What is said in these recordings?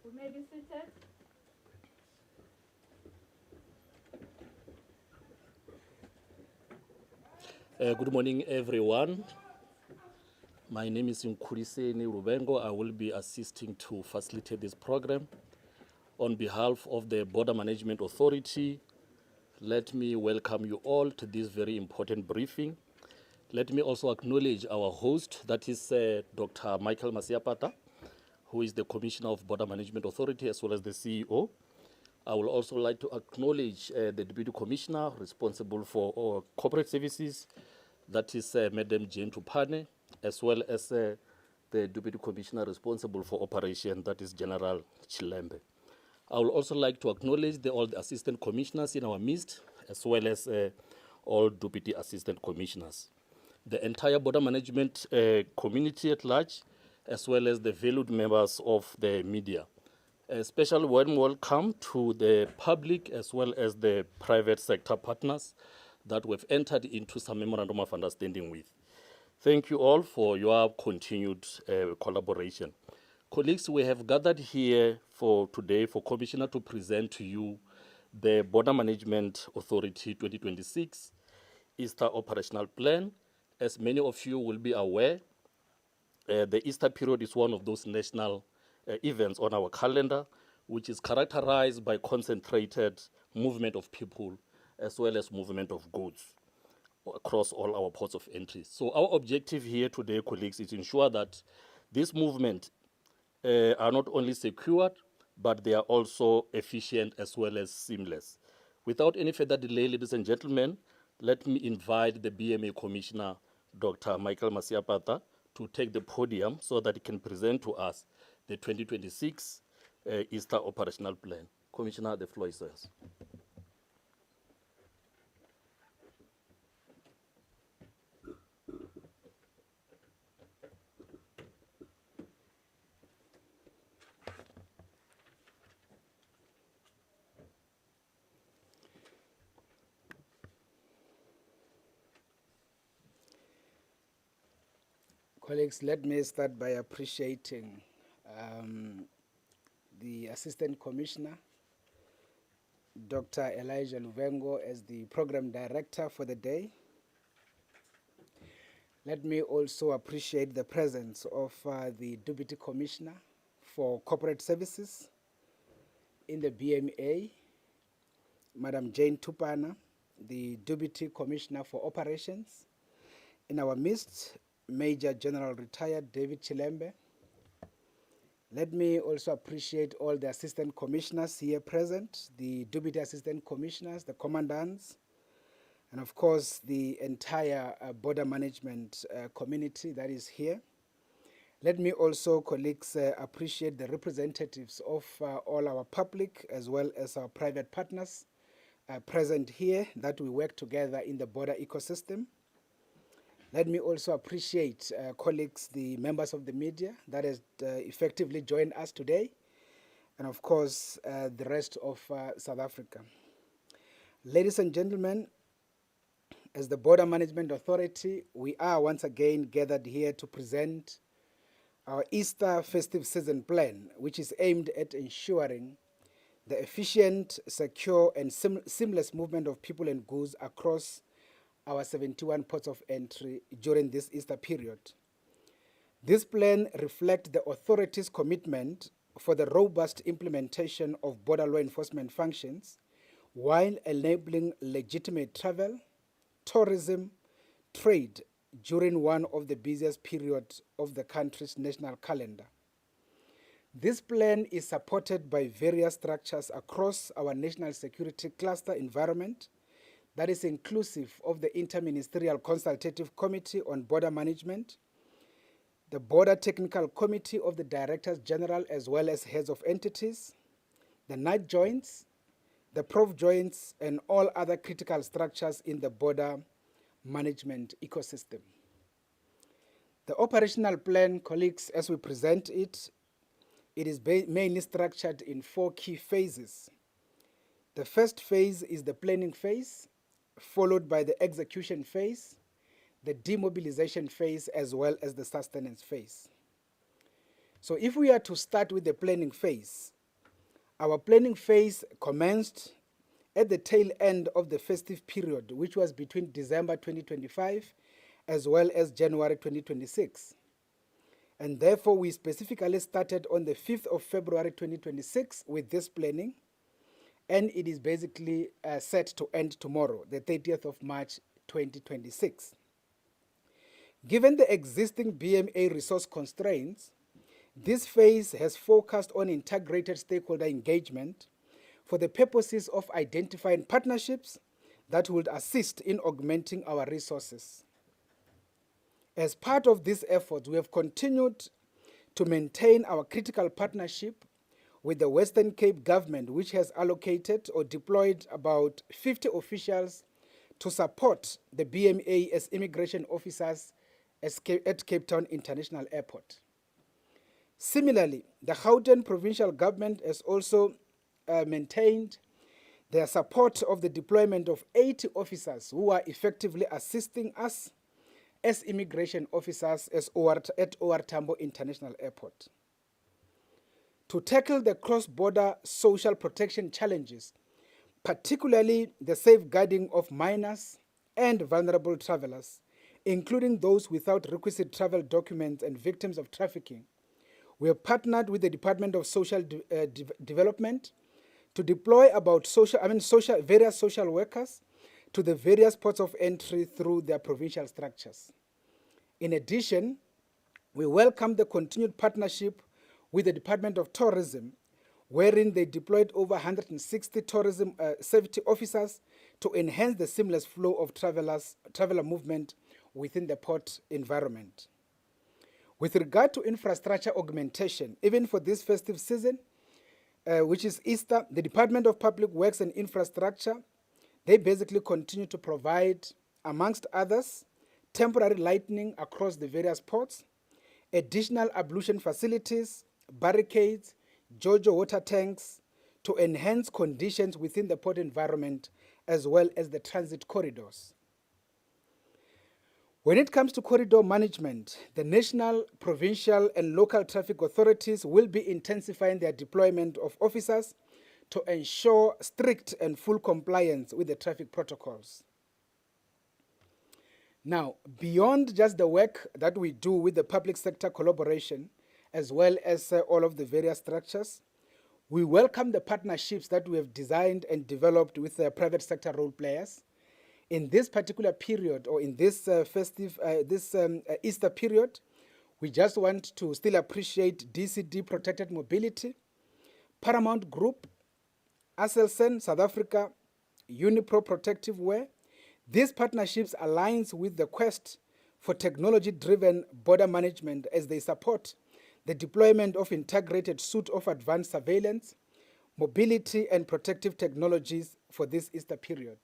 We may be seated. Good morning, everyone. My name is Nkuliseni Rubengo. I will be assisting to facilitate this program. On behalf of the Border Management Authority, let me welcome you all to this very important briefing. Let me also acknowledge our host, that is Dr. Michael Masiapata, who is the Commissioner of Border Management Authority as well as the CEO. I would also like to acknowledge the Deputy Commissioner responsible for corporate services, that is Madam Jane Tupane, as well as the Deputy Commissioner responsible for operation, that is General Chilembe. I would also like to acknowledge all the Assistant Commissioners in our midst, as well as all Deputy Assistant Commissioners. The entire border management community at large, as well as the valued members of the media. A special warm welcome to the public as well as the private sector partners that we've entered into some memorandum of understanding with. Thank you all for your continued collaboration. Colleagues, we have gathered here for today for Commissioner to present to you the Border Management Authority 2026 Easter Operational Plan. As many of you will be aware, the Easter period is one of those national events on our calendar, which is characterized by concentrated movement of people as well as movement of goods across all our ports of entry. So our objective here today, colleagues, is to ensure that this movement are not only secured, but they are also efficient as well as seamless. Without any further delay, ladies and gentlemen, let me invite the BMA Commissioner, Dr. Michael Masiapata, to take the podium so that he can present to us the 2026 Easter Operational Plan. Commissioner, the floor is yours. Colleagues, let me start by appreciating the Assistant Commissioner, Dr. Elijah Luvengo, as the Program Director for the day. Let me also appreciate the presence of the Deputy Commissioner for Corporate Services in the BMA, Madam Jane Tupana, the Deputy Commissioner for Operations. In our midst, Major General Retired David Chilembe. Let me also appreciate all the Assistant Commissioners here present, the Deputy Assistant Commissioners, the Commandants, and of course the entire border management community that is here. Let me also, colleagues, appreciate the representatives of all our public as well as our private partners present here, that we work together in the border ecosystem. Let me also appreciate, colleagues, the members of the media that has effectively joined us today, and of course, the rest of South Africa. Ladies and gentlemen, as the Border Management Authority, we are once again gathered here to present our Easter festive season plan, which is aimed at ensuring the efficient, secure, and seamless movement of people and goods across our 71 ports of entry during this Easter period. This plan reflects the authority's commitment for the robust implementation of border law enforcement functions while enabling legitimate travel, tourism, trade during one of the busiest periods of the country's national calendar. This plan is supported by various structures across our national security cluster environment that is inclusive of the Interministerial Consultative Committee on Border Management, the Border Technical Committee of the Directors General as well as heads of entities, the night joints, the prof joints, and all other critical structures in the border management ecosystem. The operational plan, colleagues, as we present it, it is mainly structured in 4 key phases. The first phase is the planning phase, followed by the execution phase, the demobilization phase, as well as the sustenance phase. So if we are to start with the planning phase, Our planning phase commenced at the tail end of the festive period, which was between December 2025 as well as January 2026. And therefore, we specifically started on the 5th of February 2026 with this planning, and it is basically set to end tomorrow, the 30th of March 2026. Given the existing BMA resource constraints, this phase has focused on integrated stakeholder engagement for the purposes of identifying partnerships that would assist in augmenting our resources. As part of this effort, we have continued to maintain our critical partnership with the Western Cape government, which has allocated or deployed about 50 officials to support the BMA as immigration officers at Cape Town International Airport. Similarly, the Gauteng provincial government has also maintained their support of the deployment of 80 officers who are effectively assisting us as immigration officers at OR Tambo International Airport. To tackle the cross-border social protection challenges, particularly the safeguarding of minors and vulnerable travelers, including those without requisite travel documents and victims of trafficking, we have partnered with the Department of Social Development to deploy about various social workers to the various ports of entry through their provincial structures. In addition, we welcome the continued partnership with the Department of Tourism, wherein they deployed over 160 tourism safety officers to enhance the seamless flow of traveler movement within the port environment. With regard to infrastructure augmentation, even for this festive season, which is Easter, the Department of Public Works and Infrastructure, they basically continue to provide, amongst others, temporary lighting across the various ports, additional ablution facilities, barricades, JoJo water tanks to enhance conditions within the port environment as well as the transit corridors. When it comes to corridor management, the national, provincial, and local traffic authorities will be intensifying their deployment of officers to ensure strict and full compliance with the traffic protocols. Now, beyond just the work that we do with the public sector collaboration, as well as all of the various structures, we welcome the partnerships that we have designed and developed with the private sector role players. In this particular period, or in this Easter period, we just want to still appreciate DCD Protected Mobility, Paramount Group, Aselsen South Africa, Unipro Protective Wear. These partnerships aligns with the quest for technology-driven border management as they support the deployment of integrated suite of advanced surveillance, mobility, and protective technologies for this Easter period.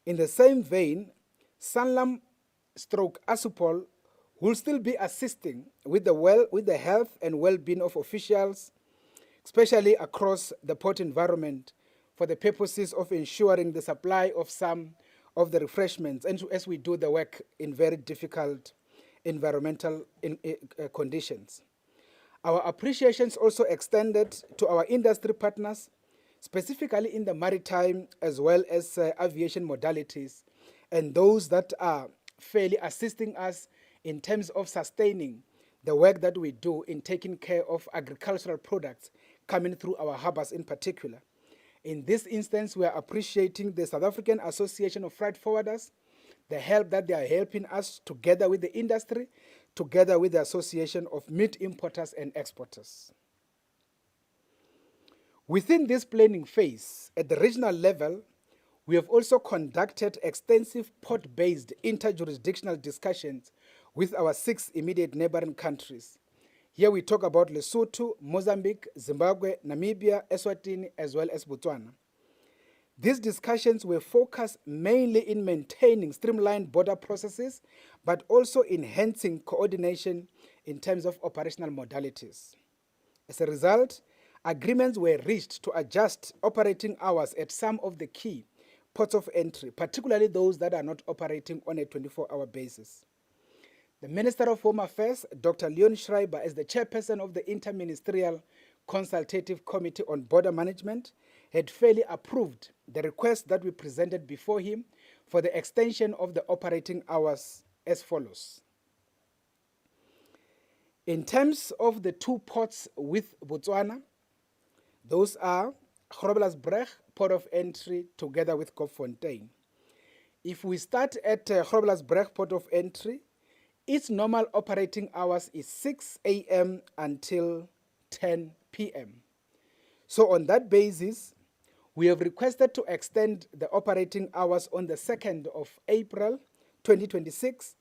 In the same vein, Sanlam/Asupol will still be assisting with the health and well-being of officials, especially across the port environment, for the purposes of ensuring the supply of some of the refreshments, and as we do the work in very difficult environmental conditions. Our appreciations also extended to our industry partners, specifically in the maritime as well as aviation modalities, and those that are fairly assisting us in terms of sustaining the work that we do in taking care of agricultural products coming through our harbors in particular. In this instance, we are appreciating the South African Association of Freight Forwarders, the help that they are helping us together with the industry, together with the Association of Meat Importers and Exporters. Within this planning phase, at the regional level, we have also conducted extensive port-based interjurisdictional discussions with our 6 immediate neighboring countries. Here we talk about Lesotho, Mozambique, Zimbabwe, Namibia, Eswatini, as well as Botswana. These discussions were focused mainly in maintaining streamlined border processes, but also enhancing coordination in terms of operational modalities. As a result, agreements were reached to adjust operating hours at some of the key ports of entry, particularly those that are not operating on a 24-hour basis. The Minister of Home Affairs, Dr. Leon Schreiber, as the chairperson of the Interministerial Consultative Committee on Border Management had fairly approved the request that we presented before him for the extension of the operating hours as follows. In terms of the two ports with Botswana, those are Groblersbrug, port of entry, together with Kopfontein. If we start at Groblersbrug, port of entry, its normal operating hours is 6 a.m. until 10 p.m. So on that basis, we have requested to extend the operating hours on the 2nd of April 2026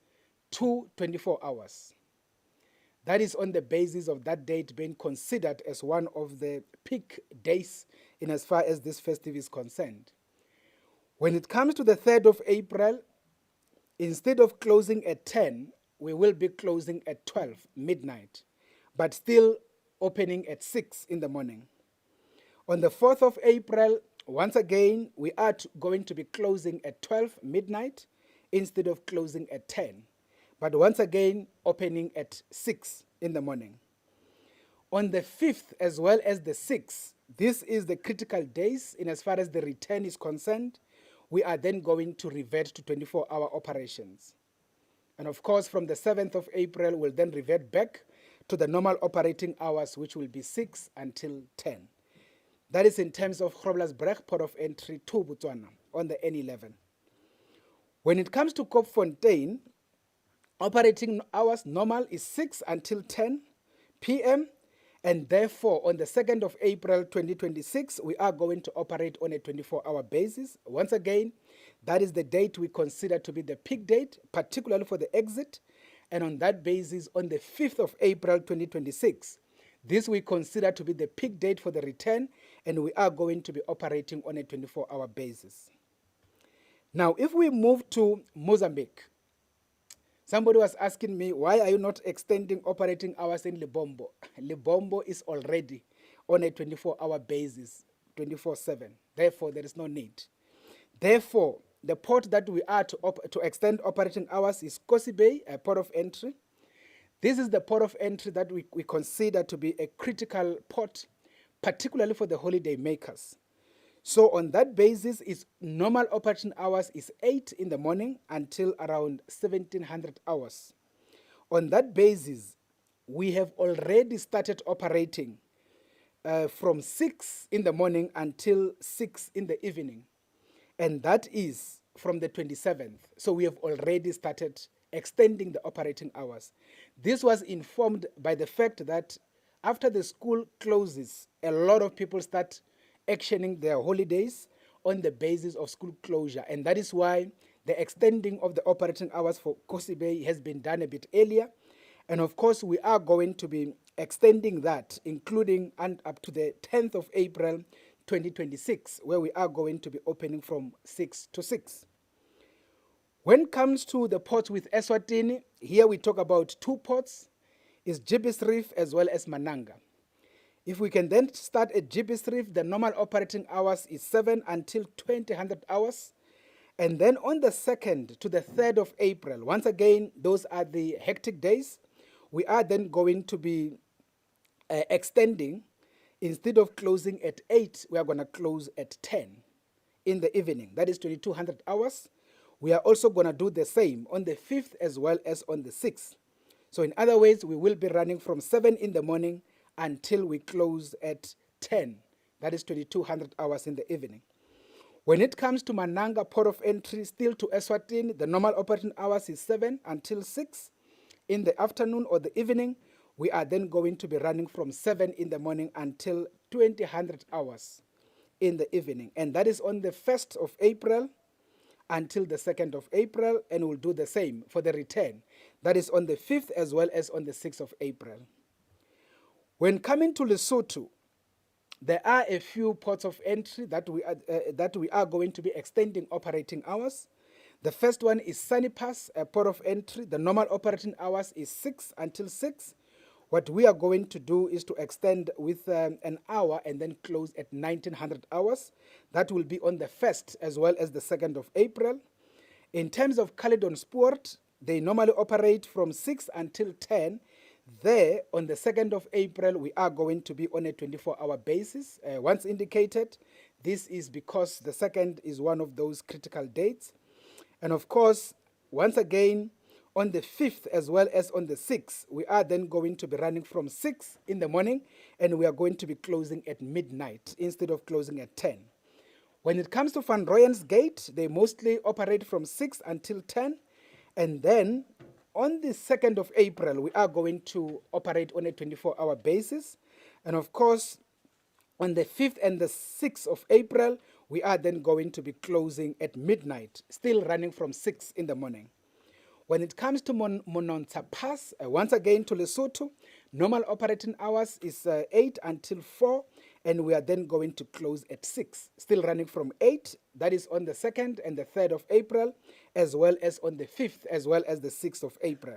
to 24 hours. That is on the basis of that date being considered as one of the peak days in as far as this festive is concerned. When it comes to the 3rd of April, instead of closing at 10, we will be closing at 12 midnight, but still opening at 6 in the morning. On the 4th of April, once again, we are going to be closing at 12 midnight instead of closing at 10. But once again, opening at 6 in the morning. On the 5th as well as the 6th, this is the critical days in as far as the return is concerned. We are then going to revert to 24-hour operations. And of course, from the 7th of April, we'll then revert back to the normal operating hours, which will be 6 until 10. That is in terms of Groblersbrug, port of entry to Botswana on the N11. When it comes to Kopfontein, operating hours normal is 6 until 10 p.m. And therefore, on the 2nd of April 2026, we are going to operate on a 24-hour basis. Once again, that is the date we consider to be the peak date, particularly for the exit. And on that basis, on the 5th of April 2026, this we consider to be the peak date for the return, and we are going to be operating on a 24-hour basis. Now, if we move to Mozambique, somebody was asking me, why are you not extending operating hours in Libombo? Libombo is already on a 24-hour basis, 24/7. Therefore, there is no need. Therefore, the port that we are to extend operating hours is Kosi Bay, a port of entry. This is the port of entry that we consider to be a critical port, particularly for the holiday makers. So on that basis, its normal operating hours is 8 in the morning until around 1700 hours. On that basis, we have already started operating from 6 in the morning until 6 in the evening. And that is from the 27th. So we have already started extending the operating hours. This was informed by the fact that after the school closes, a lot of people start actioning their holidays on the basis of school closure. And that is why the extending of the operating hours for Kosi Bay has been done a bit earlier. And of course, we are going to be extending that, including and up to the 10th of April 2026, where we are going to be opening from 6 to 6. When it comes to the ports with Eswatini, here we talk about two ports, is Jibis Reef as well as Mananga. If we can then start at Jibis Reef, the normal operating hours is 7 until 2000 hours. And then on the 2nd to the 3rd of April, once again, those are the hectic days. We are then going to be extending. Instead of closing at 8, we are going to close at 10 in the evening. That is 2200 hours. We are also going to do the same on the 5th as well as on the 6th. So in other words, we will be running from 7 in the morning until we close at 10. That is 2200 hours in the evening. When it comes to Mananga, port of entry, still to Eswatini, the normal operating hours is 7 until 6 in the afternoon or the evening. We are then going to be running from 7 in the morning until 2000 hours in the evening. And that is on the 1st of April until the 2nd of April, and we'll do the same for the return. That is on the 5th as well as on the 6th of April. When coming to Lesotho, there are a few ports of entry that we are going to be extending operating hours. The first one is Sunny Pass, a port of entry. The normal operating hours is 6 until 6. What we are going to do is to extend with an hour and then close at 1900 hours. That will be on the 1st as well as the 2nd of April. In terms of Caledon Sport, they normally operate from 6 until 10. There, on the 2nd of April, we are going to be on a 24-hour basis. Once indicated, this is because the 2nd is one of those critical dates. And of course, once again, on the 5th as well as on the 6th, we are then going to be running from 6 in the morning, and we are going to be closing at midnight instead of closing at 10. When it comes to Van Rooyen's Gate, they mostly operate from 6 until 10. And then on the 2nd of April, we are going to operate on a 24-hour basis. And of course, on the 5th and the 6th of April, we are then going to be closing at midnight, still running from 6 in the morning. When it comes to Monontsha Pass, once again to Lesotho, normal operating hours is 8 until 4, and we are then going to close at 6, still running from 8, that is on the 2nd and the 3rd of April, as well as on the 5th, as well as the 6th of April.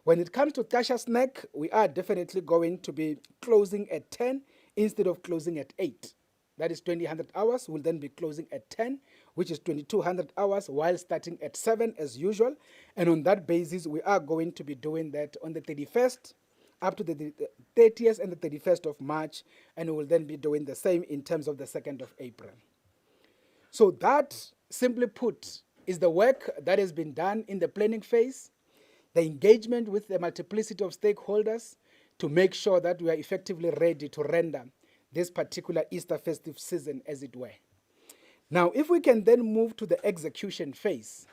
When it comes to Tasha's Neck, we are definitely going to be closing at 10 instead of closing at 8. That is 2000 hours. We'll then be closing at 10, which is 2200 hours, while starting at 7 as usual. And on that basis, we are going to be doing that on the 31st up to the 30th and the 31st of March, and we will then be doing the same in terms of the 2nd of April. So that, simply put, is the work that has been done in the planning phase, the engagement with the multiplicity of stakeholders to make sure that we are effectively ready to render this particular Easter festive season, as it were. Now, if we can then move to the execution phase,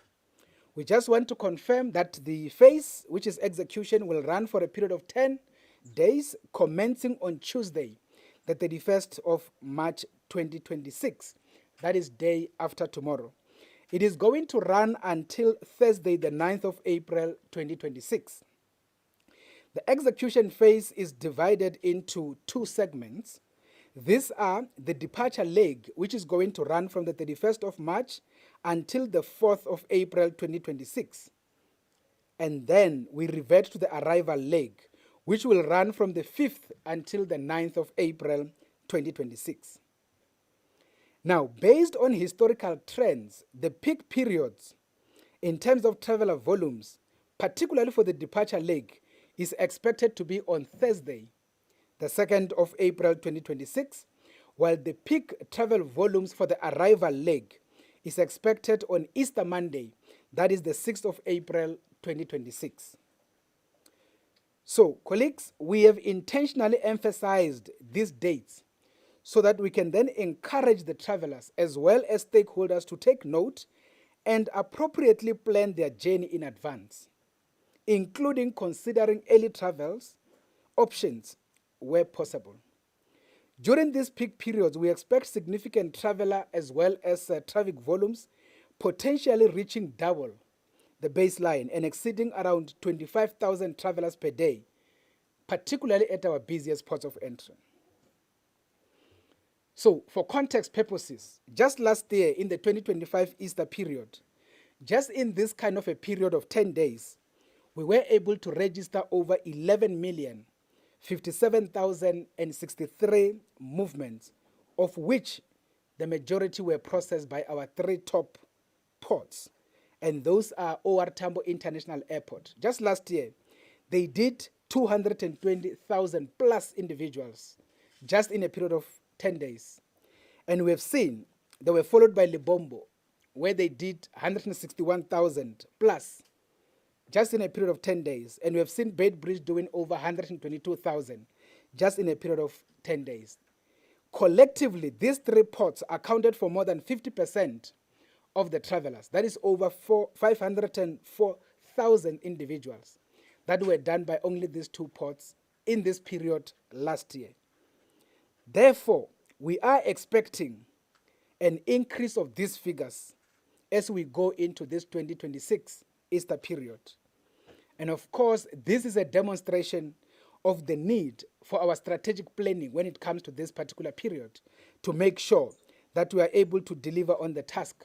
we just want to confirm that the phase, which is execution, will run for a period of 10 days, commencing on Tuesday, the 31st of March 2026. That is day after tomorrow. It is going to run until Thursday, the 9th of April 2026. The execution phase is divided into two segments. These are the departure leg, which is going to run from the 31st of March until the 4th of April 2026. And then we revert to the arrival leg, which will run from the 5th until the 9th of April 2026. Now, based on historical trends, the peak periods in terms of traveler volumes, particularly for the departure leg, is expected to be on Thursday, the 2nd of April 2026, while the peak travel volumes for the arrival leg is expected on Easter Monday, that is the 6th of April 2026. So, colleagues, we have intentionally emphasized these dates so that we can then encourage the travelers as well as stakeholders to take note and appropriately plan their journey in advance, including considering early travels options where possible. During these peak periods, we expect significant traveler as well as traffic volumes potentially reaching double the baseline and exceeding around 25,000 travelers per day, particularly at our busiest ports of entry. So, for context purposes, just last year in the 2025 Easter period, just in this kind of a period of 10 days, we were able to register over 11,057,063 movements, of which the majority were processed by our three top ports. And those are OR Tambo International Airport. Just last year, they did 220,000 plus individuals just in a period of 10 days. And we have seen they were followed by Libombo, where they did 161,000 plus just in a period of 10 days. And we have seen Beitbridge doing over 122,000 just in a period of 10 days. Collectively, these three ports accounted for more than 50% of the travelers. That is over 504,000 individuals that were done by only these two ports in this period last year. Therefore, we are expecting an increase of these figures as we go into this 2026 Easter period. And of course, this is a demonstration of the need for our strategic planning when it comes to this particular period to make sure that we are able to deliver on the task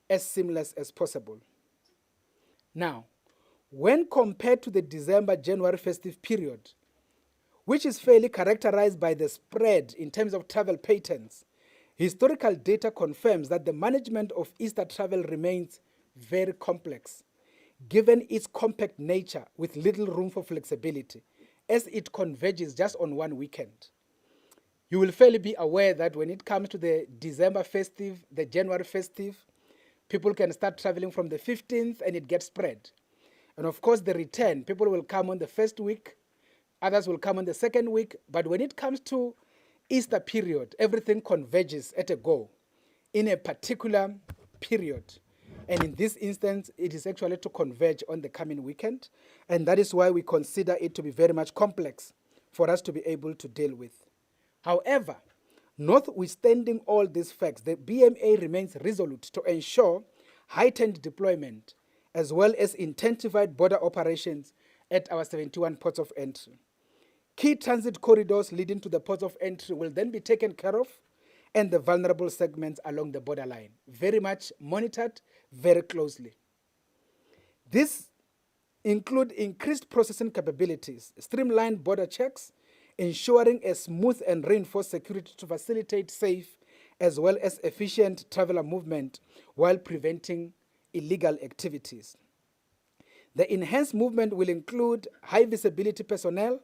as seamless as possible. Now, when compared to the December-January festive period, which is fairly characterized by the spread in terms of travel patterns, historical data confirms that the management of Easter travel remains very complex, given its compact nature with little room for flexibility as it converges just on one weekend. You will fairly be aware that when it comes to the December festive, the January festive, people can start traveling from the 15th and it gets spread. And of course, the return, people will come on the first week, others will come on the second week. But when it comes to Easter period, everything converges at a go in a particular period. And in this instance, it is actually to converge on the coming weekend. And that is why we consider it to be very much complex for us to be able to deal with. However, notwithstanding all these facts, the BMA remains resolute to ensure heightened deployment as well as intensified border operations at our 71 ports of entry. Key transit corridors leading to the ports of entry will then be taken care of, and the vulnerable segments along the borderline, very much monitored very closely. This include increased processing capabilities, streamlined border checks, ensuring a smooth and reinforced security to facilitate safe as well as efficient traveler movement while preventing illegal activities. The enhanced movement will include high visibility personnel.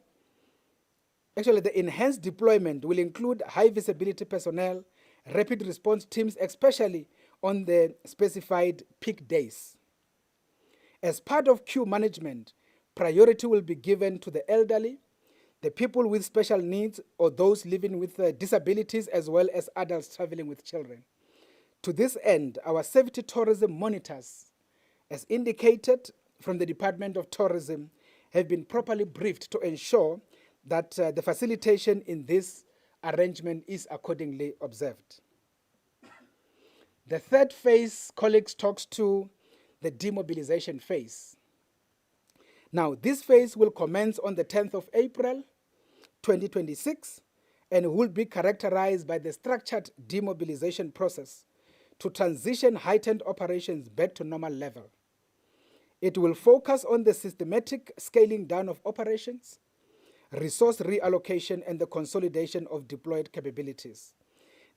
Actually, the enhanced deployment will include high visibility personnel, rapid response teams, especially on the specified peak days. As part of queue management, priority will be given to the elderly, the people with special needs, or those living with disabilities, as well as adults traveling with children. To this end, our safety tourism monitors, as indicated from the Department of Tourism, have been properly briefed to ensure that the facilitation in this arrangement is accordingly observed. The third phase, colleagues, talks to the demobilization phase. Now, this phase will commence on the 10th of April, 2026, and will be characterized by the structured demobilization process to transition heightened operations back to normal level. It will focus on the systematic scaling down of operations, resource reallocation, and the consolidation of deployed capabilities.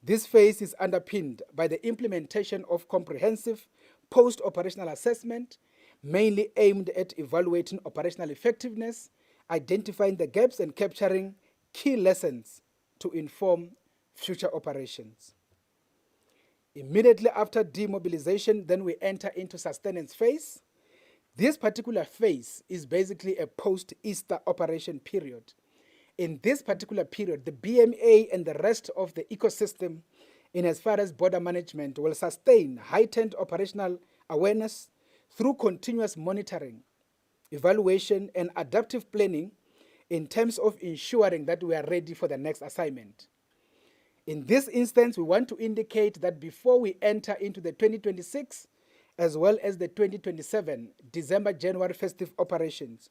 This phase is underpinned by the implementation of comprehensive post-operational assessment, mainly aimed at evaluating operational effectiveness, identifying the gaps, and capturing key lessons to inform future operations. Immediately after demobilization, then we enter into sustenance phase. This particular phase is basically a post-Easter operation period. In this particular period, the BMA and the rest of the ecosystem, in as far as border management, will sustain heightened operational awareness through continuous monitoring, evaluation, and adaptive planning in terms of ensuring that we are ready for the next assignment. In this instance, we want to indicate that before we enter into the 2026 as well as the 2027 December-January festive operations,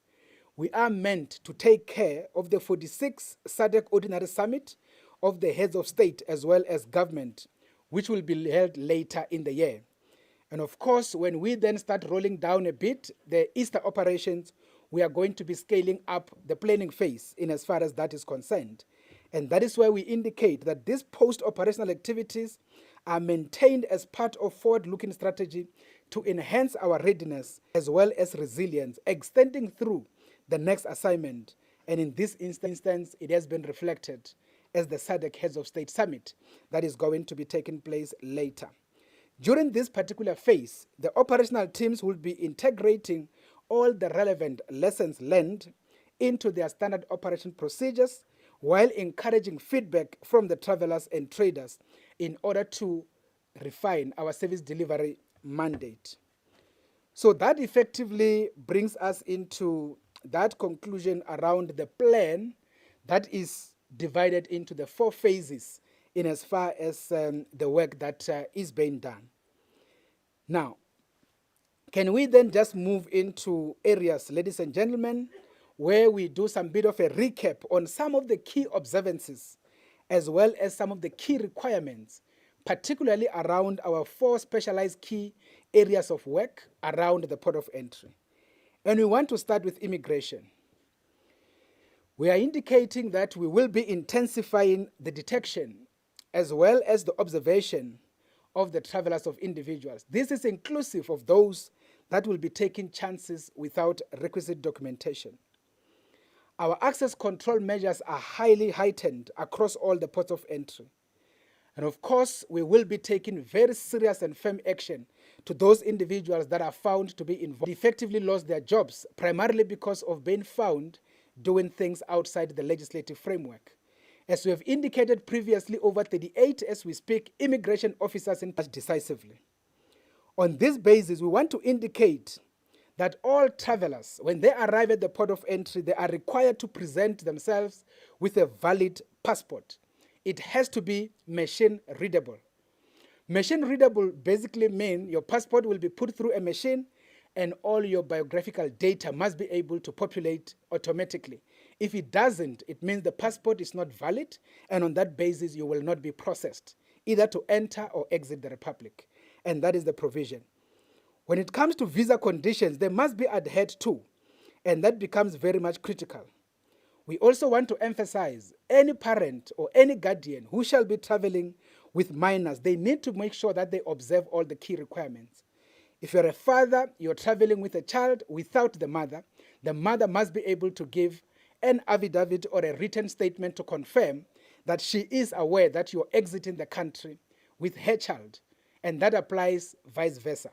we are meant to take care of the 46th SADC Ordinary Summit of the Heads of State as well as Government, which will be held later in the year. And of course, when we then start rolling down a bit the Easter operations, we are going to be scaling up the planning phase in as far as that is concerned. And that is where we indicate that these post-operational activities are maintained as part of forward-looking strategy to enhance our readiness as well as resilience, extending through the next assignment. And in this instance, it has been reflected as the SADC Heads of State Summit that is going to be taking place later. During this particular phase, the operational teams will be integrating all the relevant lessons learned into their standard operation procedures while encouraging feedback from the travelers and traders in order to refine our service delivery mandate. So that effectively brings us into that conclusion around the plan that is divided into the 4 phases in as far as the work that is being done. Now, can we then just move into areas, ladies and gentlemen, where we do some bit of a recap on some of the key observances as well as some of the key requirements, particularly around our 4 specialized key areas of work around the port of entry. And we want to start with immigration. We are indicating that we will be intensifying the detection as well as the observation of the travelers of individuals. This is inclusive of those that will be taking chances without requisite documentation. Our access control measures are highly heightened across all the ports of entry. And of course, we will be taking very serious and firm action to those individuals that are found to be involved, effectively lost their jobs, primarily because of being found doing things outside the legislative framework. As we have indicated previously, over 38, as we speak, immigration officers in decisively. On this basis, we want to indicate that all travelers, when they arrive at the port of entry, they are required to present themselves with a valid passport. It has to be machine readable. Machine readable basically means your passport will be put through a machine and all your biographical data must be able to populate automatically. If it doesn't, it means the passport is not valid, and on that basis you will not be processed, either to enter or exit the Republic. And that is the provision. When it comes to visa conditions, they must be adhered to, and that becomes very much critical. We also want to emphasize any parent or any guardian who shall be traveling with minors, they need to make sure that they observe all the key requirements. If you're a father, you're traveling with a child without the mother must be able to give an affidavit or a written statement to confirm that she is aware that you're exiting the country with her child, and that applies vice versa.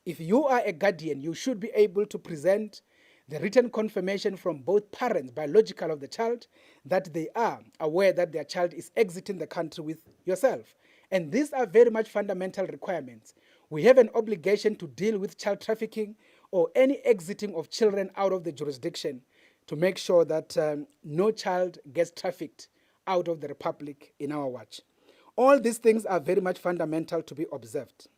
If you are a guardian, you should be able to present the written confirmation from both parents, biological of the child, that they are aware that their child is exiting the country with yourself. And these are very much fundamental requirements. We have an obligation to deal with child trafficking or any exiting of children out of the jurisdiction to make sure that no child gets trafficked out of the Republic in our watch. All these things are very much fundamental to be observed.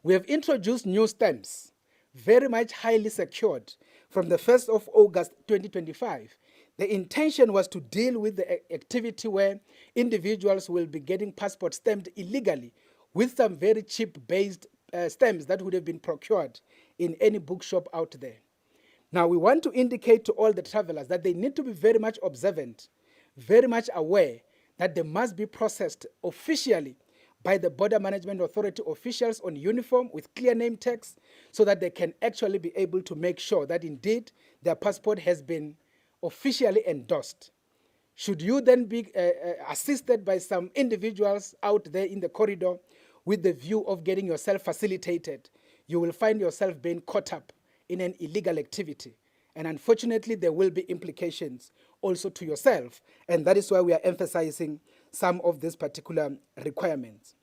We have introduced new stamps, very much highly secured, from the 1st of August 2025. The intention was to deal with the activity where individuals will be getting passports stamped illegally with some very cheap-based stamps that would have been procured in any bookshop out there. Now, we want to indicate to all the travelers that they need to be very much observant, very much aware that they must be processed officially by the Border Management Authority officials on uniform with clear name tags so that they can actually be able to make sure that indeed their passport has been officially endorsed. Should you then be assisted by some individuals out there in the corridor with the view of getting yourself facilitated, you will find yourself being caught up in an illegal activity. And unfortunately, there will be implications also to yourself. And that is why we are emphasizing some of these particular requirements.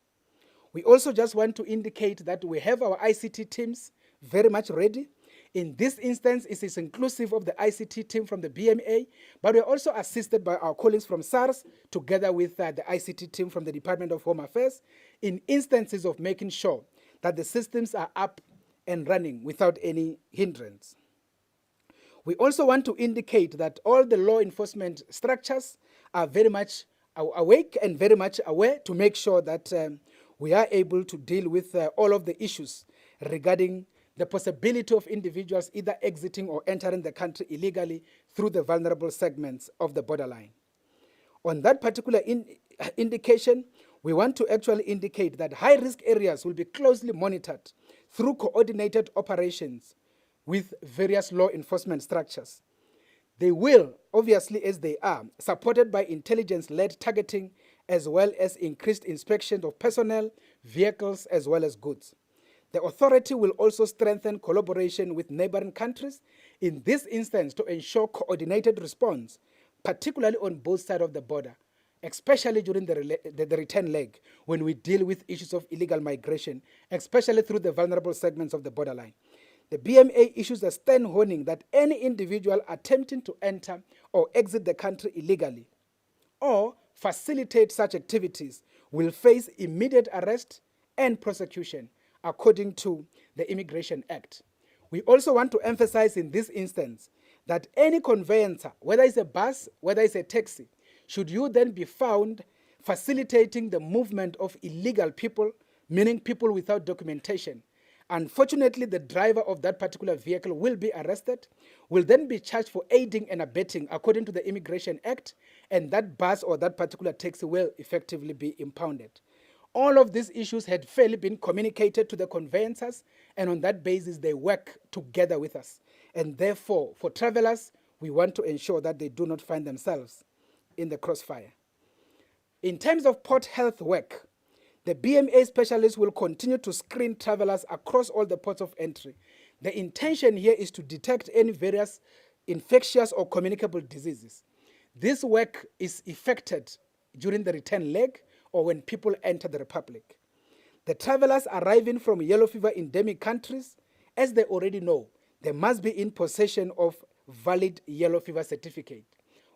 We also just want to indicate that we have our ICT teams very much ready. In this instance, it is inclusive of the ICT team from the BMA, but we're also assisted by our colleagues from SARS, together with the ICT team from the Department of Home Affairs, in instances of making sure that the systems are up and running without any hindrance. We also want to indicate that all the law enforcement structures are very much awake and very much aware to make sure that we are able to deal with all of the issues regarding the possibility of individuals either exiting or entering the country illegally through the vulnerable segments of the borderline. On that particular indication, we want to actually indicate that high-risk areas will be closely monitored through coordinated operations with various law enforcement structures. They will, obviously as they are, supported by intelligence-led targeting as well as increased inspection of personnel, vehicles, as well as goods. The authority will also strengthen collaboration with neighboring countries, in this instance to ensure coordinated response, particularly on both sides of the border, especially during the return leg, when we deal with issues of illegal migration, especially through the vulnerable segments of the borderline. The BMA issues a stern warning that any individual attempting to enter or exit the country illegally or facilitate such activities will face immediate arrest and prosecution according to the Immigration Act. We also want to emphasize in this instance that any conveyancer, whether it's a bus, whether it's a taxi, should you then be found facilitating the movement of illegal people, meaning people without documentation, unfortunately, the driver of that particular vehicle will be arrested, will then be charged for aiding and abetting according to the Immigration Act, and that bus or that particular taxi will effectively be impounded. All of these issues had fairly been communicated to the conveyancers, and on that basis, they work together with us. And therefore, for travelers, we want to ensure that they do not find themselves in the crossfire. In terms of port health work, the BMA specialists will continue to screen travelers across all the ports of entry. The intention here is to detect any various infectious or communicable diseases. This work is effected during the return leg or when people enter the Republic. The travelers arriving from yellow fever endemic countries, as they already know, they must be in possession of valid yellow fever certificate.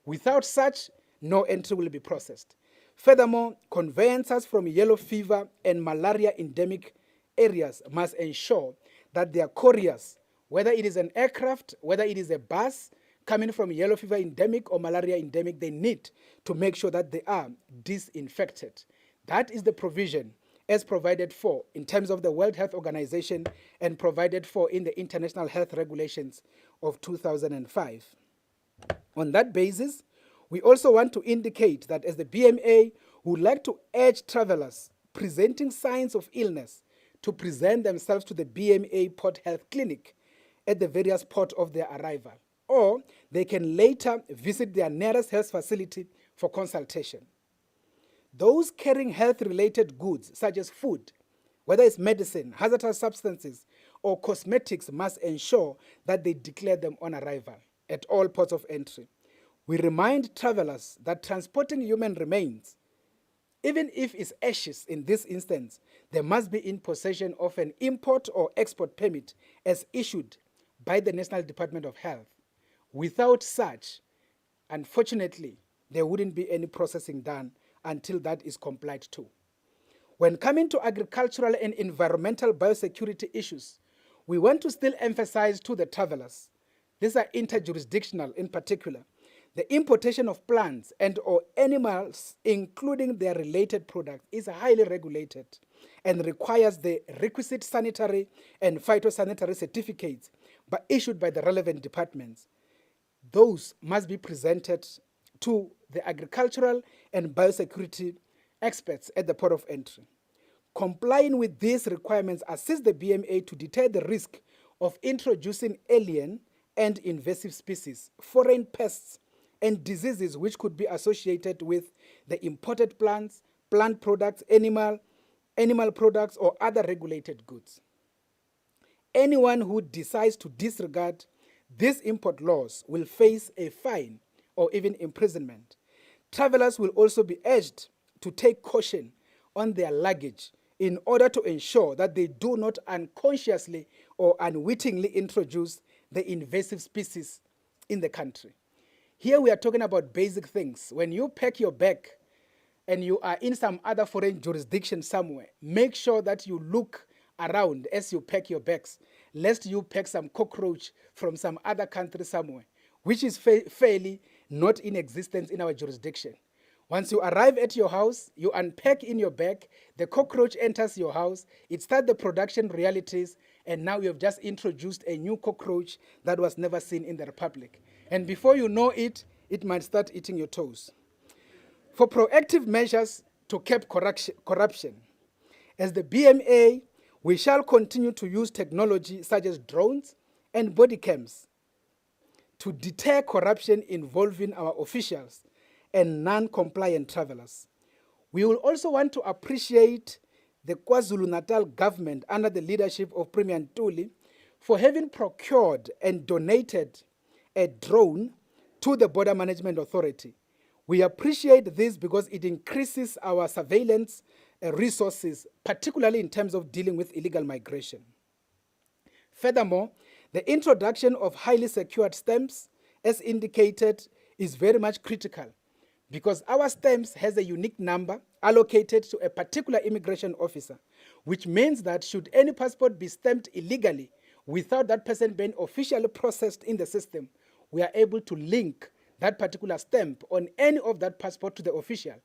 Without such, no entry will be processed. Furthermore, conveyancers from yellow fever and malaria endemic areas must ensure that their couriers, whether it is an aircraft, whether it is a bus coming from yellow fever endemic or malaria endemic, they need to make sure that they are disinfected. That is the provision as provided for in terms of the World Health Organization and provided for in the International Health Regulations of 2005. On that basis, we also want to indicate that as the BMA would like to urge travelers presenting signs of illness to present themselves to the BMA Port Health Clinic at the various port of their arrival, or they can later visit their nearest health facility for consultation. Those carrying health-related goods such as food, whether it's medicine, hazardous substances, or cosmetics, must ensure that they declare them on arrival at all ports of entry. We remind travelers that transporting human remains, even if it's ashes in this instance, they must be in possession of an import or export permit as issued by the National Department of Health. Without such, unfortunately, there wouldn't be any processing done until that is complied to. When coming to agricultural and environmental biosecurity issues, we want to still emphasize to the travelers, these are interjurisdictional in particular, the importation of plants and or animals, including their related products, is highly regulated and requires the requisite sanitary and phytosanitary certificates but issued by the relevant departments. Those must be presented to the agricultural and biosecurity experts at the port of entry. Complying with these requirements assists the BMA to deter the risk of introducing alien and invasive species, foreign pests, and diseases which could be associated with the imported plants, plant products, animal products, or other regulated goods. Anyone who decides to disregard these import laws will face a fine or even imprisonment. Travelers will also be urged to take caution on their luggage in order to ensure that they do not unconsciously or unwittingly introduce the invasive species in the country. Here we are talking about basic things. When you pack your bag and you are in some other foreign jurisdiction somewhere, make sure that you look around as you pack your bags, lest you pack some cockroach from some other country somewhere, which is fairly not in existence in our jurisdiction. Once you arrive at your house, you unpack in your bag, the cockroach enters your house, it starts the production realities, and now you have just introduced a new cockroach that was never seen in the Republic. And before you know it, it might start eating your toes. For proactive measures to curb corruption, as the BMA, we shall continue to use technology such as drones and body cams to deter corruption involving our officials and non-compliant travelers. We will also want to appreciate the KwaZulu-Natal government under the leadership of Premier Ntuli for having procured and donated a drone to the Border Management Authority. We appreciate this because it increases our surveillance resources, particularly in terms of dealing with illegal migration. Furthermore, the introduction of highly secured stamps, as indicated, is very much critical because our stamps has a unique number allocated to a particular immigration officer, which means that should any passport be stamped illegally without that person being officially processed in the system, we are able to link that particular stamp on any of that passport to the official.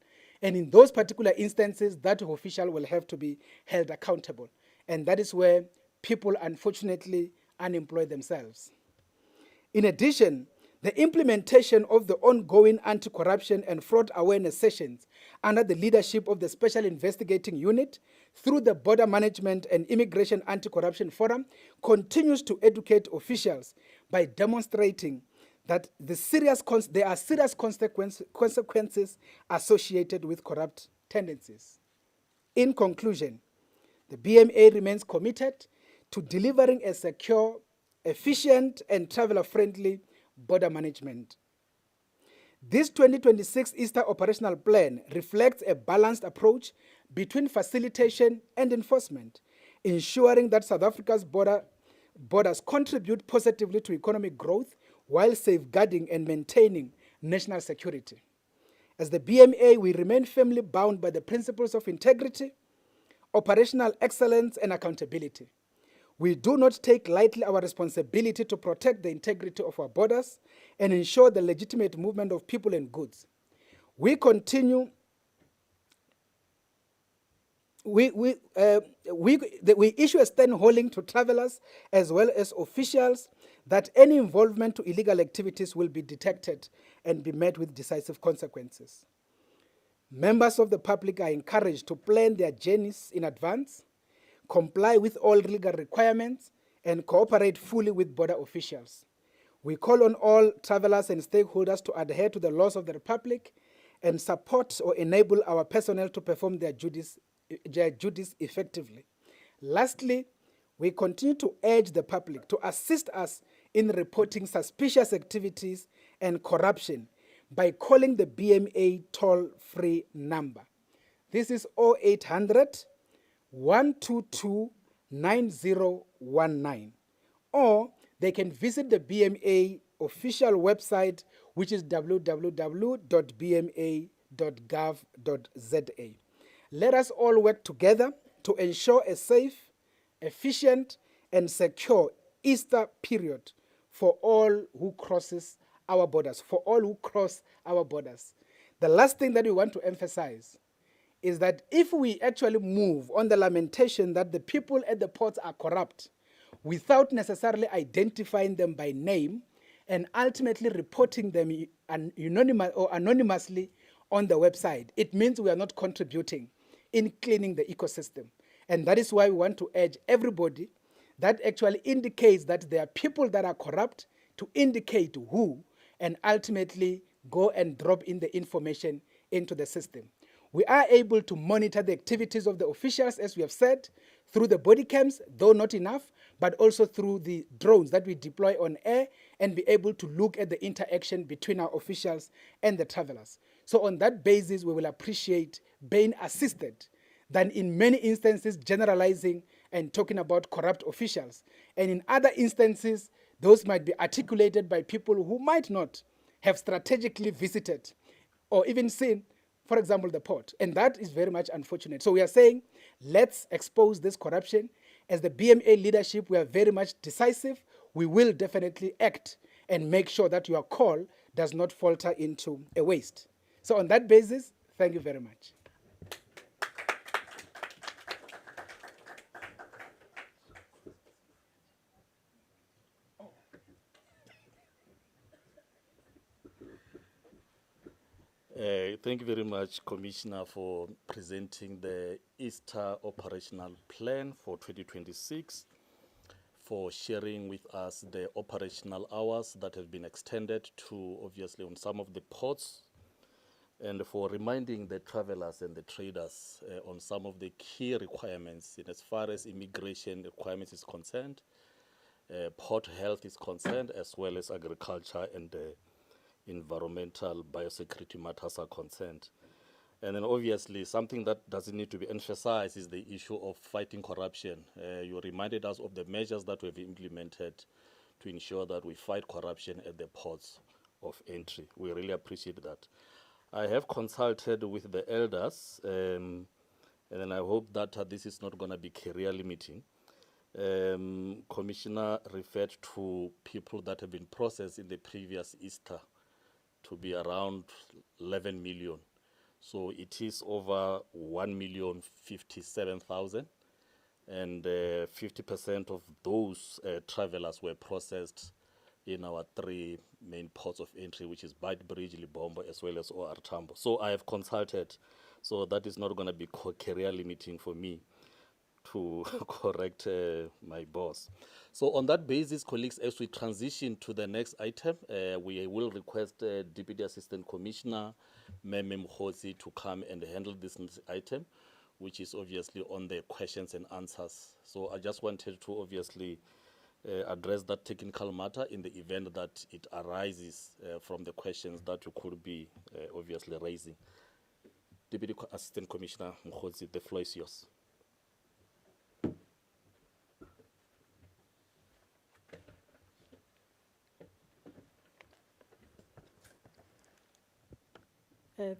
And in those particular instances, that official will have to be held accountable. And that is where people unfortunately unemploy themselves. In addition, the implementation of the ongoing anti-corruption and fraud awareness sessions under the leadership of the Special Investigating Unit through the Border Management and Immigration Anti-Corruption Forum continues to educate officials by demonstrating that there are serious consequences associated with corrupt tendencies. In conclusion, the BMA remains committed to delivering a secure, efficient, and traveler-friendly border management. This 2026 Easter Operational Plan reflects a balanced approach between facilitation and enforcement, ensuring that South Africa's borders contribute positively to economic growth while safeguarding and maintaining national security. As the BMA, we remain firmly bound by the principles of integrity, operational excellence, and accountability. We do not take lightly our responsibility to protect the integrity of our borders and ensure the legitimate movement of people and goods. We issue a stern warning to travelers as well as officials that any involvement to illegal activities will be detected and be met with decisive consequences. Members of the public are encouraged to plan their journeys in advance, comply with all legal requirements, and cooperate fully with border officials. We call on all travelers and stakeholders to adhere to the laws of the Republic and support or enable our personnel to perform their duties effectively. Lastly, we continue to urge the public to assist us in reporting suspicious activities and corruption by calling the BMA toll-free number. This is 0800 122 9019. Or they can visit the BMA official website, which is www.bma.gov.za. Let us all work together to ensure a safe, efficient, and secure Easter period for all who cross our borders. The last thing that we want to emphasize is that if we actually move on the lamentation that the people at the ports are corrupt without necessarily identifying them by name and ultimately reporting them anonymously on the website, it means we are not contributing in cleaning the ecosystem. And that is why we want to urge everybody that actually indicates that there are people that are corrupt to indicate who and ultimately go and drop in the information into the system. We are able to monitor the activities of the officials, as we have said, through the body cams, though not enough, but also through the drones that we deploy on air and be able to look at the interaction between our officials and the travelers. So on that basis, we will appreciate being assisted than in many instances generalizing and talking about corrupt officials. And in other instances, those might be articulated by people who might not have strategically visited or even seen, for example, the port. And that is very much unfortunate. So we are saying, let's expose this corruption. As the BMA leadership, we are very much decisive. We will definitely act and make sure that your call does not falter into a waste. So on that basis, thank you very much. Thank you very much, Commissioner, for presenting the Easter Operational Plan for 2026, for sharing with us the operational hours that have been extended to, obviously, on some of the ports, and for reminding the travelers and the traders on some of the key requirements in as far as immigration requirements is concerned, port health is concerned, as well as agriculture and environmental biosecurity matters are concerned. And then obviously something that doesn't need to be emphasized is the issue of fighting corruption. You reminded us of the measures that we've implemented to ensure that we fight corruption at the ports of entry. We really appreciate that. I have consulted with the elders, and then I hope that this is not going to be career limiting. Commissioner referred to people that have been processed in the previous Easter to be around 11 million. So it is over 1,057,000, and 50% of those travelers were processed in our three main ports of entry, which is Beitbridge, Libombo, as well as OR Tambo. So I have consulted, so that is not going to be career limiting for me. to correct my boss. So on that basis, colleagues, as we transition to the next item, we will request Deputy Assistant Commissioner Meme Mkhosi to come and handle this item, which is obviously on the questions and answers. So I just wanted to obviously address that technical matter in the event that it arises from the questions that you could be obviously raising. Deputy Assistant Commissioner Mkhosi, the floor is yours.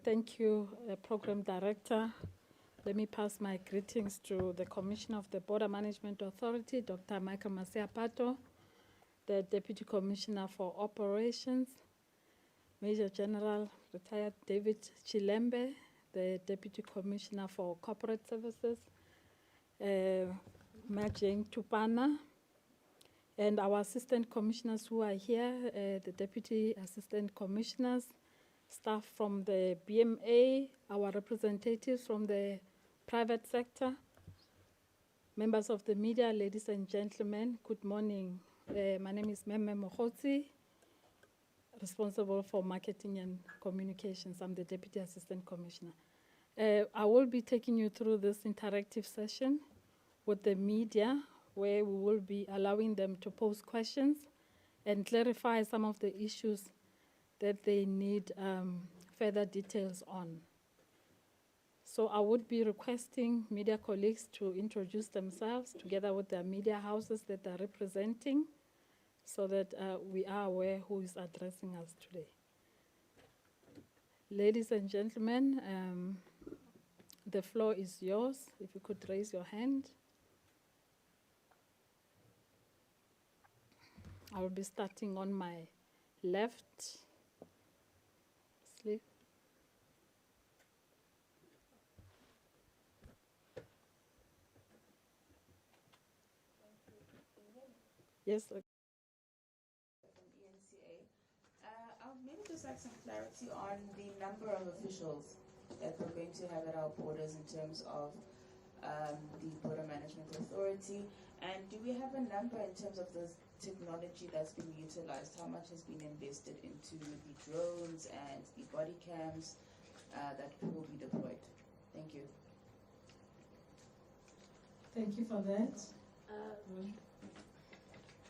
Thank you, Program Director. Let me pass my greetings to the Commissioner of the Border Management Authority, Dr. Michael Masiapato, the Deputy Commissioner for Operations, Major General Retired David Chilembe, the Deputy Commissioner for Corporate Services, Jane Tupana, and our Assistant Commissioners who are here, the Deputy Assistant Commissioners, staff from the BMA, our representatives from the private sector, members of the media, ladies and gentlemen, good morning. My name is Meme Mkhosi, responsible for marketing and communications. I'm the Deputy Assistant Commissioner. I will be taking you through this interactive session with the media, where we will be allowing them to pose questions and clarify some of the issues that they need further details on. So I would be requesting media colleagues to introduce themselves together with their media houses that they're representing, so that we are aware who is addressing us today. Ladies and gentlemen, the floor is yours. If you could raise your hand. I will be starting on my left. Sleep. Yes. Okay. I'll maybe just like some clarity on the number of officials that we're going to have at our borders in terms of the Border Management Authority. And do we have a number in terms of the technology that's been utilized? How much has been invested into the drones and the body cams that will be deployed? Thank you. Thank you for that.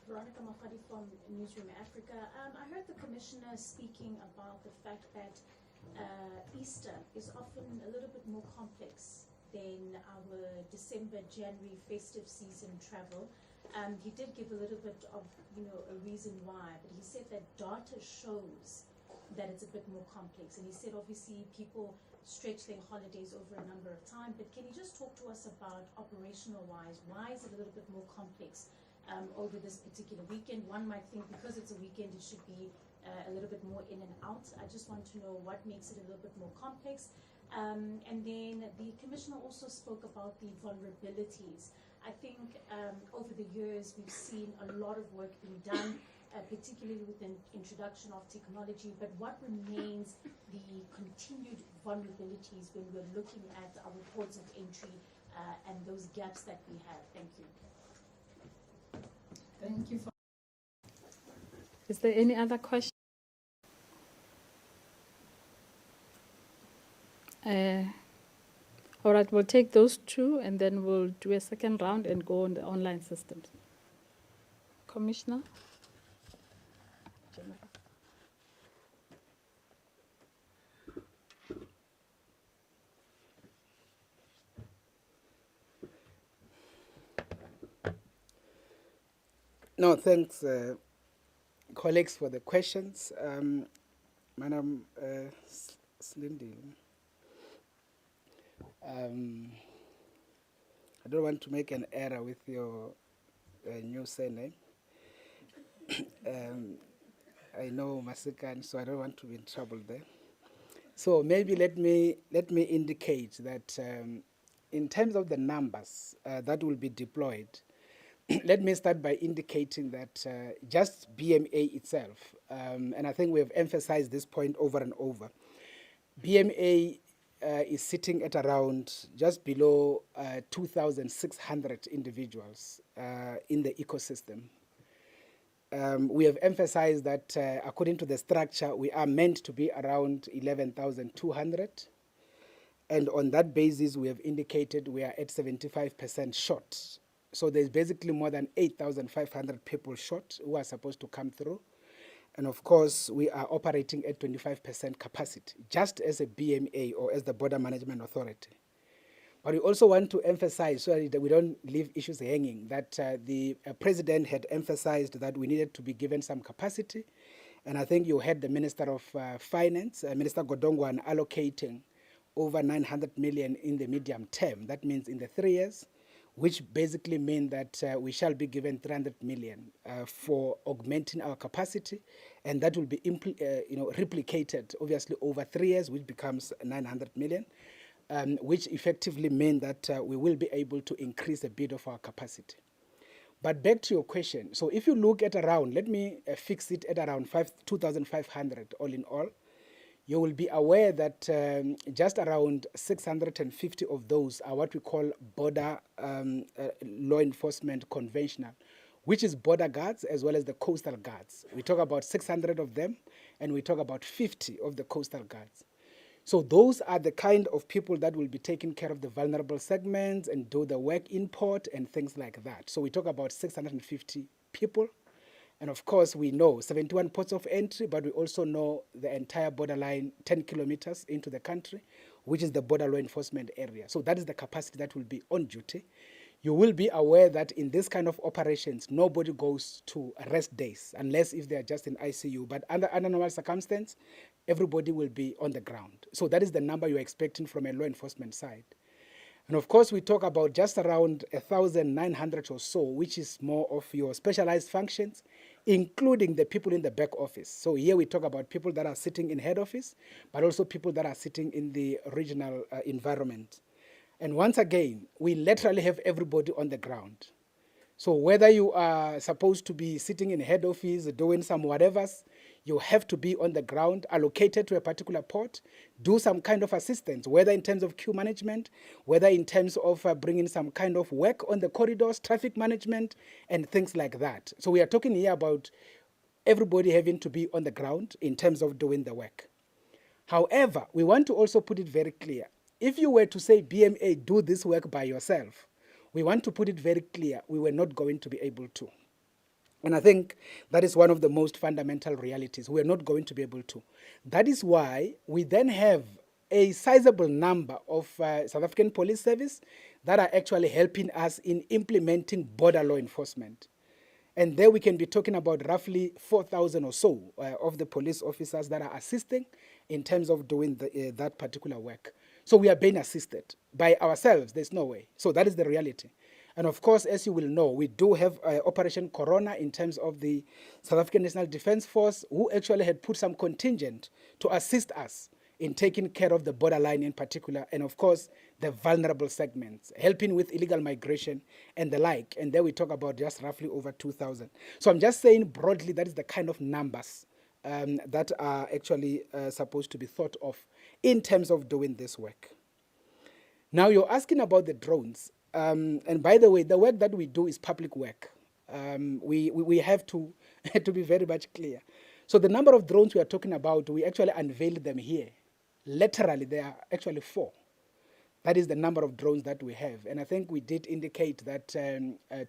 Veronica Mafadi from Newsroom Africa. I heard the Commissioner speaking about the fact that Easter is often a little bit more complex than our December, January festive season travel. He did give a little bit of, a reason why, but he said that data shows that it's a bit more complex. And he said, obviously, people stretch their holidays over a number of time, but can you just talk to us about operational-wise, why is it a little bit more complex over this particular weekend? One might think because it's a weekend, it should be a little bit more in and out. I just want to know what makes it a little bit more complex. And then the Commissioner also spoke about the vulnerabilities. I think over the years, we've seen a lot of work being done, particularly with the introduction of technology, but what remains the continued vulnerabilities when we're looking at our ports of entry and those gaps that we have? Thank you. Thank you for. Is there any other question? All right, we'll take those two and then we'll do a second round and go on the online systems. Commissioner? General. No, thanks, colleagues, for the questions. Madam Slindy, I don't want to make an error with your new surname. I know Masikan, so I don't want to be in trouble there. So maybe let me indicate that in terms of the numbers that will be deployed, let me start by indicating that just BMA itself, and I think we have emphasized this point over and over, BMA is sitting at around just below 2,600 individuals in the ecosystem. We have emphasized that according to the structure, we are meant to be around 11,200. And on that basis, we have indicated we are at 75% short. So there's basically more than 8,500 people short who are supposed to come through. And of course, we are operating at 25% capacity, just as a BMA or as the Border Management Authority. But we also want to emphasize, so that we don't leave issues hanging, that the president had emphasized that we needed to be given some capacity. And I think you heard the Minister of Finance, Minister Godongwana, allocating over 900 million in the medium term. That means in the 3 years, which basically mean that we shall be given 300 million for augmenting our capacity, and that will be replicated obviously over 3 years, which becomes 900 million, which effectively mean that we will be able to increase a bit of our capacity. But back to your question, so if you look at around, let me fix it at around 2,500 all in all, you will be aware that just around 650 of those are what we call border law enforcement conventional, which is border guards as well as the coastal guards. We talk about 600 of them, and we talk about 50 of the coastal guards. So those are the kind of people that will be taking care of the vulnerable segments and do the work in port and things like that. So we talk about 650 people. And of course, we know 71 ports of entry, but we also know the entire borderline 10 kilometers into the country, which is the border law enforcement area. So that is the capacity that will be on duty. You will be aware that in this kind of operations, nobody goes to rest days, unless if they are just in ICU. But under normal circumstances, everybody will be on the ground. So that is the number you're expecting from a law enforcement side. And of course, we talk about just around 1,900 or so, which is more of your specialized functions, including the people in the back office. So here we talk about people that are sitting in head office, but also people that are sitting in the regional environment. And once again, we literally have everybody on the ground. So whether you are supposed to be sitting in head office, doing some whatevers, you have to be on the ground, allocated to a particular port, do some kind of assistance, whether in terms of queue management, whether in terms of bringing some kind of work on the corridors, traffic management, and things like that. So we are talking here about everybody having to be on the ground in terms of doing the work. However, we want to also put it very clear. If you were to say, BMA, do this work by yourself, we want to put it very clear, we were not going to be able to. And I think that is one of the most fundamental realities. We are not going to be able to. That is why we then have a sizable number of South African Police Service that are actually helping us in implementing border law enforcement. And there we can be talking about roughly 4,000 or so of the police officers that are assisting in terms of doing that particular work. So we are being assisted. By ourselves, there's no way. So that is the reality. And of course, as you will know, we do have Operation Corona in terms of the South African National Defence Force, who actually had put some contingent to assist us in taking care of the borderline in particular, and of course, the vulnerable segments, helping with illegal migration and the like. And there we talk about just roughly over 2,000. So I'm just saying broadly, that is the kind of numbers that are actually supposed to be thought of in terms of doing this work. Now you're asking about the drones. And by the way, the work that we do is public work. We have to, to be very much clear. So the number of drones we are talking about, we actually unveiled them here. Literally, there are actually 4. That is the number of drones that we have. And I think we did indicate that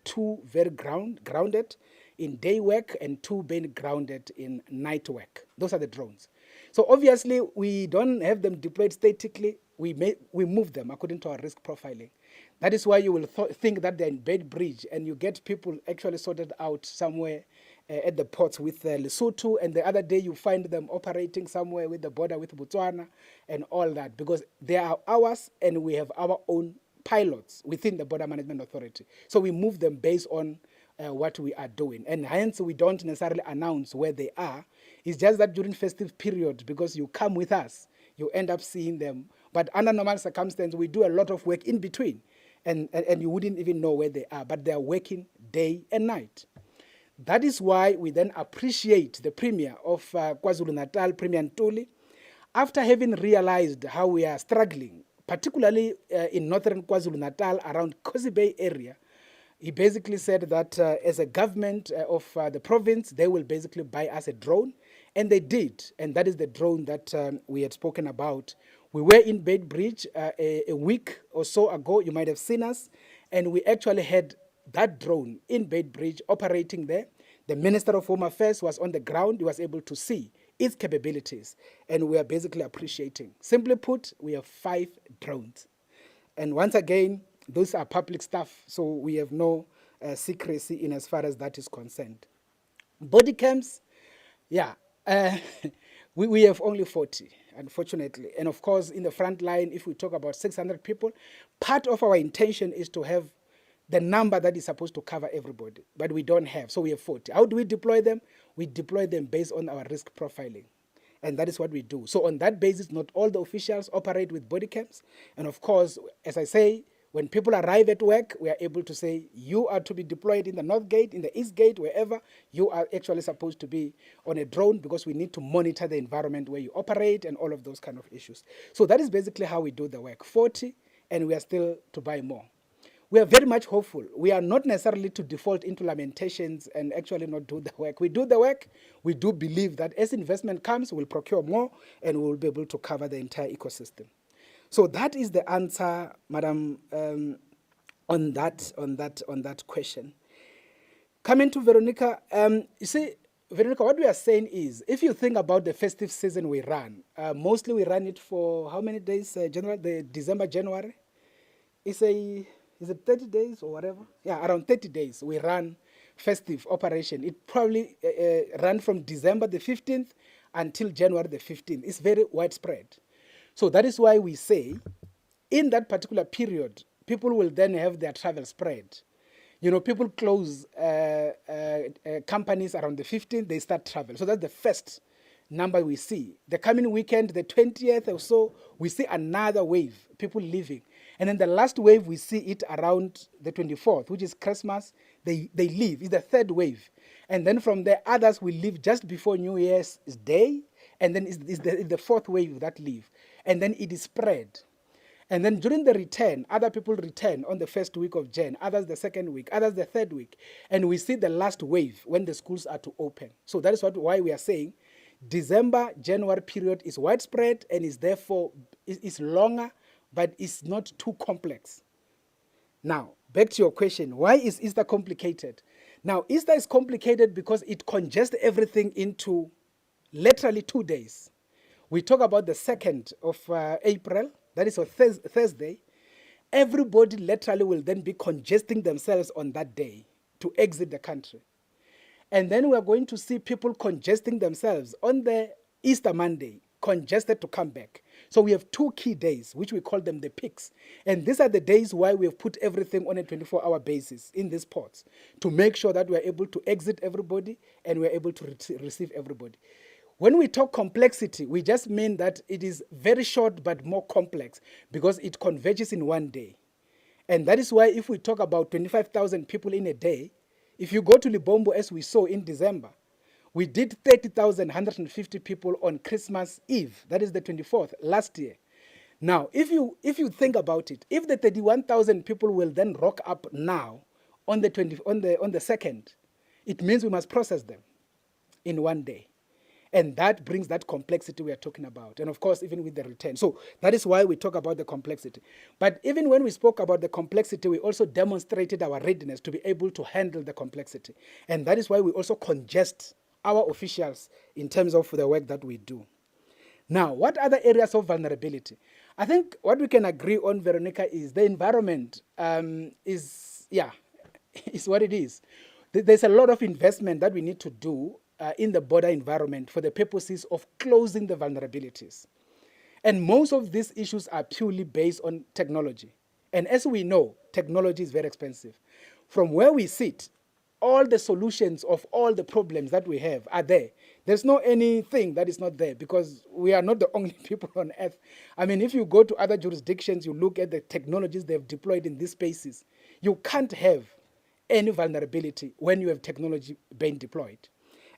2 very grounded in day work and 2 being grounded in night work. Those are the drones. So obviously, we don't have them deployed statically. We move them according to our risk profiling. That is why you will think that they're in Beitbridge and you get people actually sorted out somewhere at the ports with Lesotho, and the other day you find them operating somewhere with the border with Botswana and all that, because they are ours and we have our own pilots within the Border Management Authority. So we move them based on what we are doing, and hence we don't necessarily announce where they are. It's just that during festive period, because you come with us, you end up seeing them. But under normal circumstances, we do a lot of work in between, and you wouldn't even know where they are, but they are working day and night. That is why we then appreciate the Premier of KwaZulu-Natal, Premier Ntuli, after having realized how we are struggling, particularly in northern KwaZulu-Natal around Kosi Bay area, he basically said that as a government of the province, they will basically buy us a drone. And they did. And that is the drone that we had spoken about. We were in Beitbridge a week or so ago. You might have seen us. And we actually had that drone in Beitbridge operating there. The Minister of Home Affairs was on the ground. He was able to see its capabilities. And we are basically appreciating. Simply put, we have 5 drones. And once again, those are public stuff, so we have no secrecy in as far as that is concerned. Body cams, yeah, we have only 40, unfortunately. And of course, in the front line, if we talk about 600 people, part of our intention is to have the number that is supposed to cover everybody, but we don't have, so we have 40. How do we deploy them? We deploy them based on our risk profiling. And that is what we do. So on that basis, not all the officials operate with body cams. And of course, as I say, when people arrive at work, we are able to say, you are to be deployed in the North Gate, in the East Gate, wherever. You are actually supposed to be on a drone because we need to monitor the environment where you operate and all of those kind of issues. So that is basically how we do the work. 40, and we are still to buy more. We are very much hopeful. We are not necessarily to default into lamentations and actually not do the work. We do the work. We do believe that as investment comes, we'll procure more and we'll be able to cover the entire ecosystem. So that is the answer, Madam, on that question. Coming to Veronica, you see, Veronica, what we are saying is, if you think about the festive season we run, mostly we run it for how many days? December, January. Is it 30 days or whatever? Yeah, around 30 days we run festive operation. It probably ran from December the 15th until January the 15th. It's very widespread. So that is why we say, in that particular period, people will then have their travel spread. You know, people close companies around the 15th, they start travel. So that's the first number we see. The coming weekend, the 20th or so, we see another wave, people leaving. And then the last wave, we see it around the 24th, which is Christmas. They leave. It's the third wave. And then from there, others will leave just before New Year's Day. And then it's the fourth wave that leave. And then it is spread. And then during the return, other people return on the first week of Jan, others the second week, others the third week. And we see the last wave when the schools are to open. So that is why we are saying December, January period is widespread and is therefore is longer, but it's not too complex. Now, back to your question, why is Easter complicated? Now, Easter is complicated because it congests everything into literally 2 days. We talk about the 2nd of April, that is a Thursday. Everybody literally will then be congesting themselves on that day to exit the country. And then we are going to see people congesting themselves on the Easter Monday, congested to come back. So we have 2 key days, which we call them the peaks. And these are the days why we have put everything on a 24-hour basis in these ports to make sure that we are able to exit everybody and we are able to receive everybody. When we talk complexity, we just mean that it is very short but more complex because it converges in one day. And that is why if we talk about 25,000 people in a day, if you go to Libombo as we saw in December, we did 30,150 people on Christmas Eve, that is the 24th, last year. Now, if you think about it, if the 31,000 people will then rock up now on the 2nd, it means we must process them in one day. And that brings that complexity we are talking about. And of course, even with the return. So that is why we talk about the complexity. But even when we spoke about the complexity, we also demonstrated our readiness to be able to handle the complexity. And that is why we also congest our officials in terms of the work that we do. Now, what other areas of vulnerability? I think what we can agree on, Veronica, is the environment is what it is. There's a lot of investment that we need to do in the border environment for the purposes of closing the vulnerabilities. And most of these issues are purely based on technology. And as we know, technology is very expensive. From where we sit, all the solutions of all the problems that we have are there. There's no anything that is not there because we are not the only people on earth. I mean, if you go to other jurisdictions, you look at the technologies they've deployed in these spaces, you can't have any vulnerability when you have technology being deployed.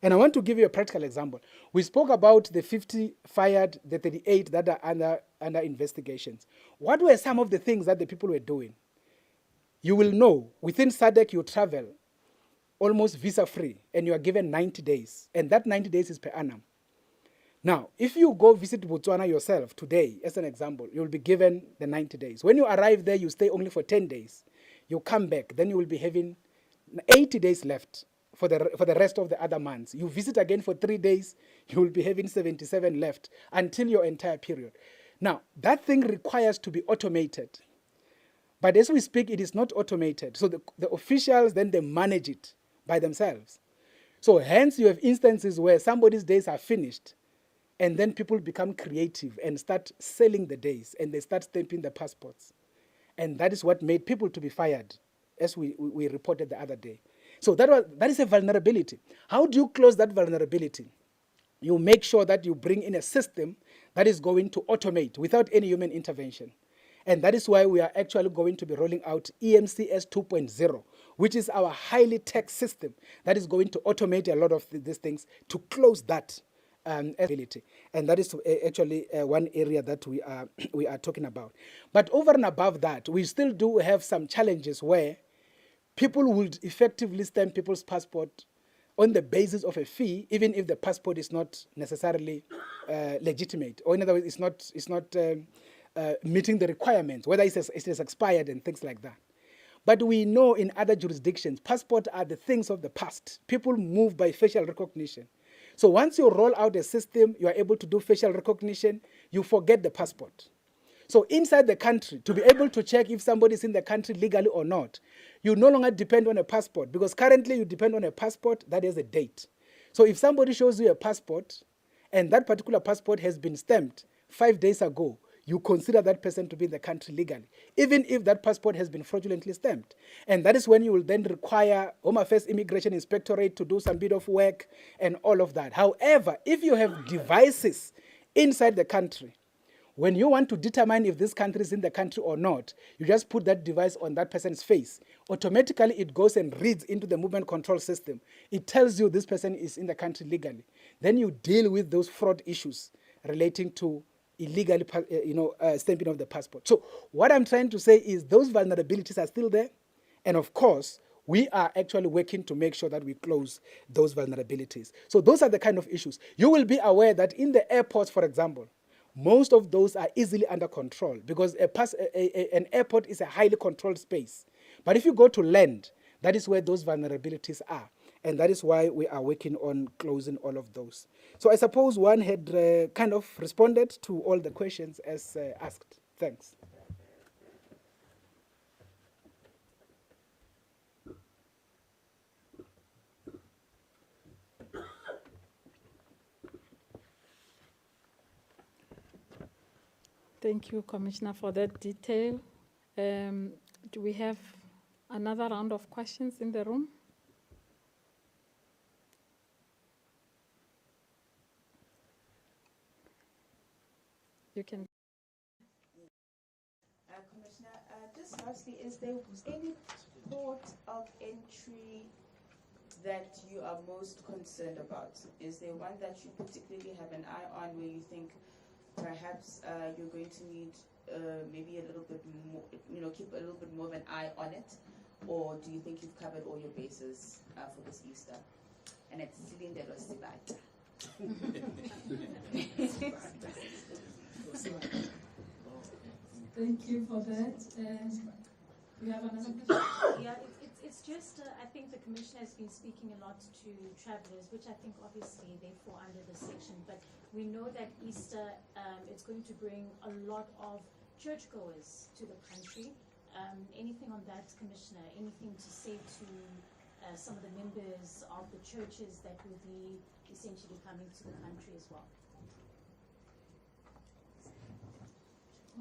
And I want to give you a practical example. We spoke about the 50 fired, the 38 that are under investigations. What were some of the things that the people were doing? You will know, within SADC you travel almost visa-free, and you are given 90 days, and that 90 days is per annum. Now, if you go visit Botswana yourself today, as an example, you'll be given the 90 days. When you arrive there, you stay only for 10 days. You come back, then you will be having 80 days left for the rest of the other months. You visit again for 3 days, you will be having 77 left until your entire period. Now, that thing requires to be automated. But as we speak, it is not automated. So the officials, then they manage it by themselves. So hence you have instances where somebody's days are finished, and then people become creative and start selling the days, and they start stamping the passports. And that is what made people to be fired, as we reported the other day. So that is a vulnerability. How do you close that vulnerability? You make sure that you bring in a system that is going to automate without any human intervention. And that is why we are actually going to be rolling out EMCS 2.0, which is our highly tech system that is going to automate a lot of these things to close that ability. And that is actually one area that we are talking about. But over and above that, we still do have some challenges where people would effectively stamp people's passport on the basis of a fee, even if the passport is not necessarily legitimate, or in other words, it's not meeting the requirements, whether it is expired and things like that. But we know in other jurisdictions, passports are the things of the past. People move by facial recognition. So once you roll out a system, you are able to do facial recognition, you forget the passport. So inside the country, to be able to check if somebody is in the country legally or not, you no longer depend on a passport, because currently you depend on a passport that has a date. So if somebody shows you a passport, and that particular passport has been stamped 5 days ago, you consider that person to be in the country legally, even if that passport has been fraudulently stamped. And that is when you will then require Home Affairs Immigration Inspectorate to do some bit of work and all of that. However, if you have devices inside the country, when you want to determine if this country is in the country or not, you just put that device on that person's face. Automatically, it goes and reads into the movement control system. It tells you this person is in the country legally. Then you deal with those fraud issues relating to illegally stamping of the passport. So what I'm trying to say is those vulnerabilities are still there. And of course, we are actually working to make sure that we close those vulnerabilities. So those are the kind of issues. You will be aware that in the airports, for example, most of those are easily under control, because an airport is a highly controlled space. But if you go to land, that is where those vulnerabilities are. And that is why we are working on closing all of those. So I suppose one had kind of responded to all the questions as asked. Thanks. Thank you, Commissioner, for that detail. Do we have another round of questions in the room? You can. Commissioner, just lastly, is there any port of entry that you are most concerned about? Is there one that you particularly have an eye on where you think perhaps you're going to need maybe a little bit more, keep a little bit more of an eye on it? Or do you think you've covered all your bases for this Easter? And it's Silindelo Sibata. Thank you for that. You have another question? Yeah, it's just, I think the Commissioner has been speaking a lot to travelers, which I think obviously they fall under this section, but we know that Easter, it's going to bring a lot of churchgoers to the country. Anything on that, Commissioner? Anything to say to some of the members of the churches that will be essentially coming to the country as well?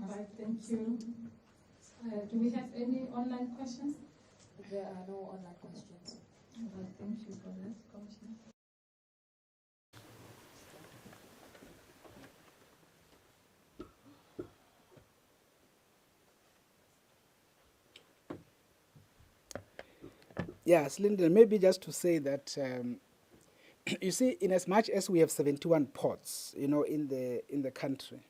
All right, thank you. Do we have any online questions? There are no online questions. All right, thank you for that, Commissioner. Yes, Lyndon, maybe just to say that you see, in as much as we have 71 ports, in the country,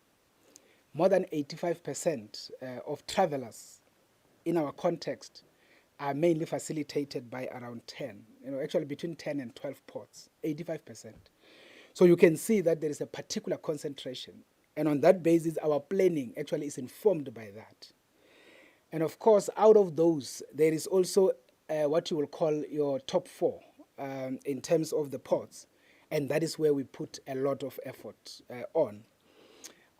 more than 85% of travelers in our context are mainly facilitated by around 10, actually between 10 and 12 ports, 85%. So you can see that there is a particular concentration. And on that basis, our planning actually is informed by that. And of course, out of those, there is also what you will call your top four in terms of the ports. And that is where we put a lot of effort on.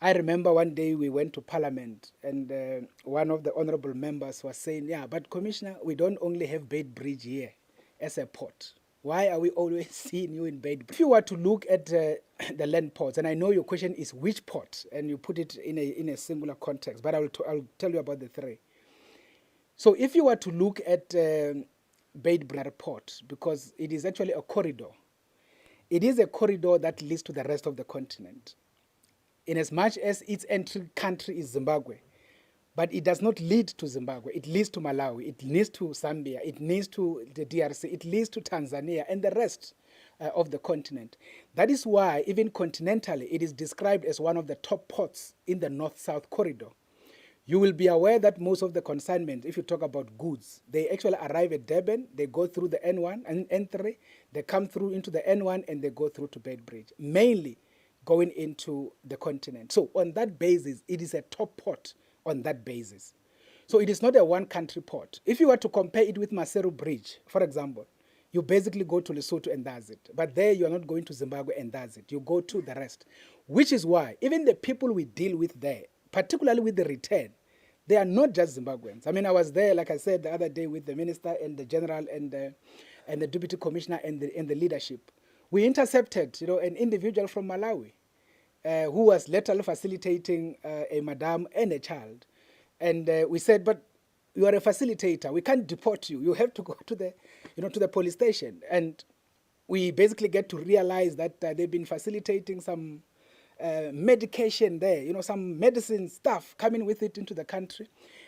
I remember one day we went to Parliament and one of the honorable members was saying, yeah, but Commissioner, we don't only have Beitbridge here as a port. Why are we always seeing you in Beitbridge? If you were to look at the land ports, and I know your question is which port, and you put it in a singular context, but I'll tell you about the three. So if you were to look at Beitbridge port, because it is actually a corridor, it is a corridor that leads to the rest of the continent. In as much as its entry country is Zimbabwe, but it does not lead to Zimbabwe. It leads to Malawi, it leads to Zambia, it leads to the DRC, it leads to Tanzania and the rest of the continent. That is why, even continentally, it is described as one of the top ports in the North-South corridor. You will be aware that most of the consignment, if you talk about goods, they actually arrive at Durban, they go through the N1 and N3, they come through into the N1 and they go through to Beitbridge, mainly going into the continent. So on that basis, it is a top port on that basis. So it is not a one-country port. If you were to compare it with Maseru Bridge, for example, you basically go to Lesotho and that's it. But there you are not going to Zimbabwe and that's it. You go to the rest, which is why even the people we deal with there, particularly with the return, they are not just Zimbabweans. I mean, I was there, like I said, the other day with the minister and the general and the deputy commissioner and the leadership. We intercepted, an individual from Malawi who was laterally facilitating a madam and a child. And we said, but you are a facilitator. We can't deport you. You have to go to the police station. And we basically get to realize that they've been facilitating some medication there, some medicine stuff coming with it into the country.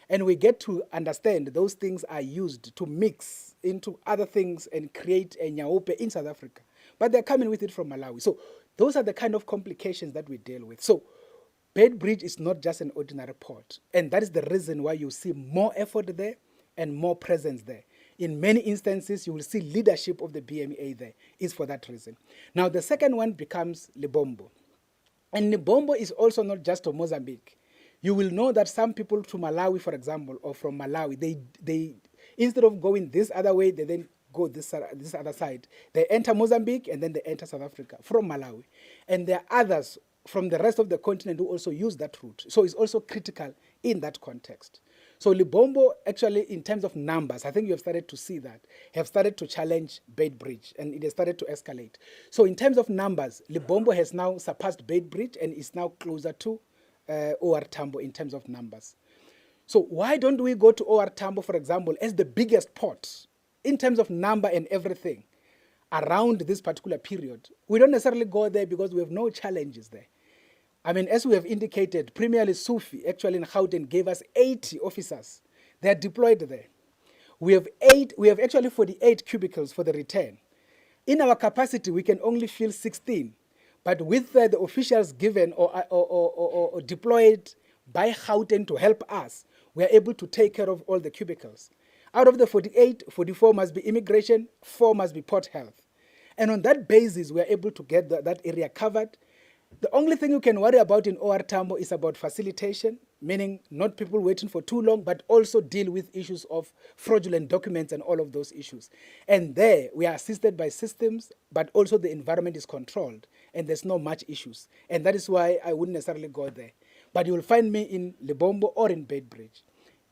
And we get to understand those things are used to mix into other things and create a nyaupe in South Africa. But they're coming with it from Malawi. So those are the kind of complications that we deal with. So Beitbridge is not just an ordinary port. And that is the reason why you see more effort there and more presence there. In many instances, you will see leadership of the BMA there. Is for that reason. Now, the second one becomes Libombo. And Libombo is also not just to Mozambique. You will know that some people to Malawi, for example, or from Malawi, they instead of going this other way, they then go this other side. They enter Mozambique and then they enter South Africa from Malawi. And there are others from the rest of the continent who also use that route. So it's also critical in that context. So Libombo, actually, in terms of numbers, I think you have started to see that, have started to challenge Beitbridge, and it has started to escalate. So in terms of numbers, Libombo has now surpassed Beitbridge and is now closer to OR Tambo in terms of numbers. So why don't we go to OR Tambo, for example, as the biggest port in terms of number and everything around this particular period? We don't necessarily go there because we have no challenges there. I mean, as we have indicated, Premier Sufi actually in Gauteng gave us 80 officers. They are deployed there. We have actually 48 cubicles for the return. In our capacity, we can only fill 16. But with the officials given or deployed by Gauteng to help us, we are able to take care of all the cubicles. Out of the 48, 44 must be immigration, 4 must be port health. And on that basis, we are able to get that area covered. The only thing you can worry about in OR Tambo is about facilitation, meaning not people waiting for too long, but also deal with issues of fraudulent documents and all of those issues. And there, we are assisted by systems, but also the environment is controlled, and there's not much issues. And that is why I wouldn't necessarily go there. But you will find me in Libombo or in Beitbridge.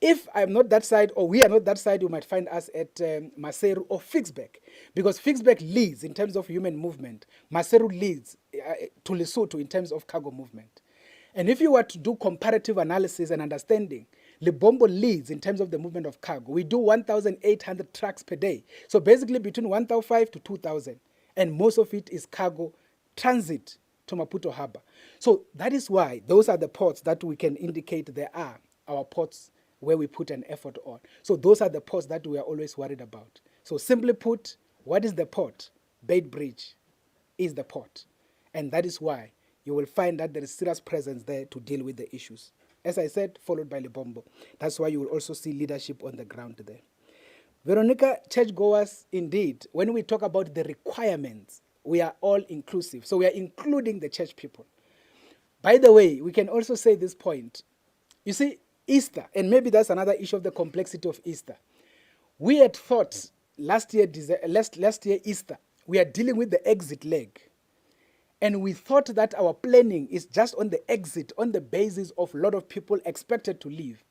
If I'm not that side, or we are not that side, you might find us at Maseru or Fixbeck, because Fixbeck leads in terms of human movement. Maseru leads to Lesotho in terms of cargo movement. And if you were to do comparative analysis and understanding, Libombo leads in terms of the movement of cargo. We do 1,800 trucks per day. So basically between 1,500 to 2,000. And most of it is cargo transit to Maputo Harbor. So that is why those are the ports that we can indicate there are our ports where we put an effort on. So those are the ports that we are always worried about. So simply put, what is the port? Beitbridge is the port. And that is why you will find that there is serious presence there to deal with the issues. As I said, followed by Lebombo. That's why you will also see leadership on the ground there. Veronica, churchgoers, indeed, when we talk about the requirements, we are all inclusive. So we are including the church people. By the way, we can also say this point. You see, Easter, and maybe that's another issue of the complexity of Easter. We had thought last year Easter, we are dealing with the exit leg. And we thought that our planning is just on the exit, on the basis of a lot of people expected to leave.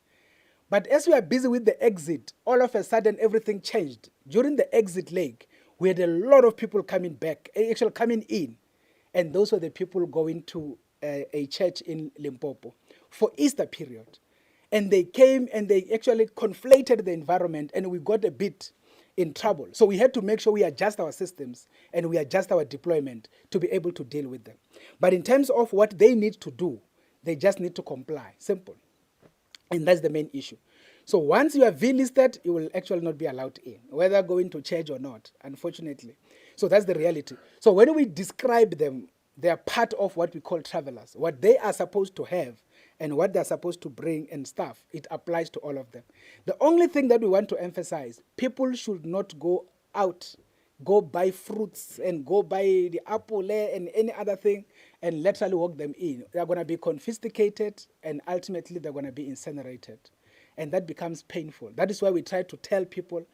But as we are busy with the exit, all of a sudden everything changed. During the exit leg, we had a lot of people coming back, actually coming in. And those were the people going to a church in Limpopo for Easter period. And they came and they actually conflated the environment, and we got a bit in trouble. So we had to make sure we adjust our systems and we adjust our deployment to be able to deal with them. But in terms of what they need to do, they just need to comply. Simple. And that's the main issue. So once you are V-listed, you will actually not be allowed in, whether going to church or not, unfortunately. So that's the reality. So when we describe them, they are part of what we call travelers. What they are supposed to have and what they're supposed to bring and stuff, it applies to all of them. The only thing that we want to emphasize, people should not go out, go buy fruits and go buy the apple and any other thing and literally walk them in. They're going to be confiscated and ultimately they're going to be incinerated. And that becomes painful. That is why we try to tell people,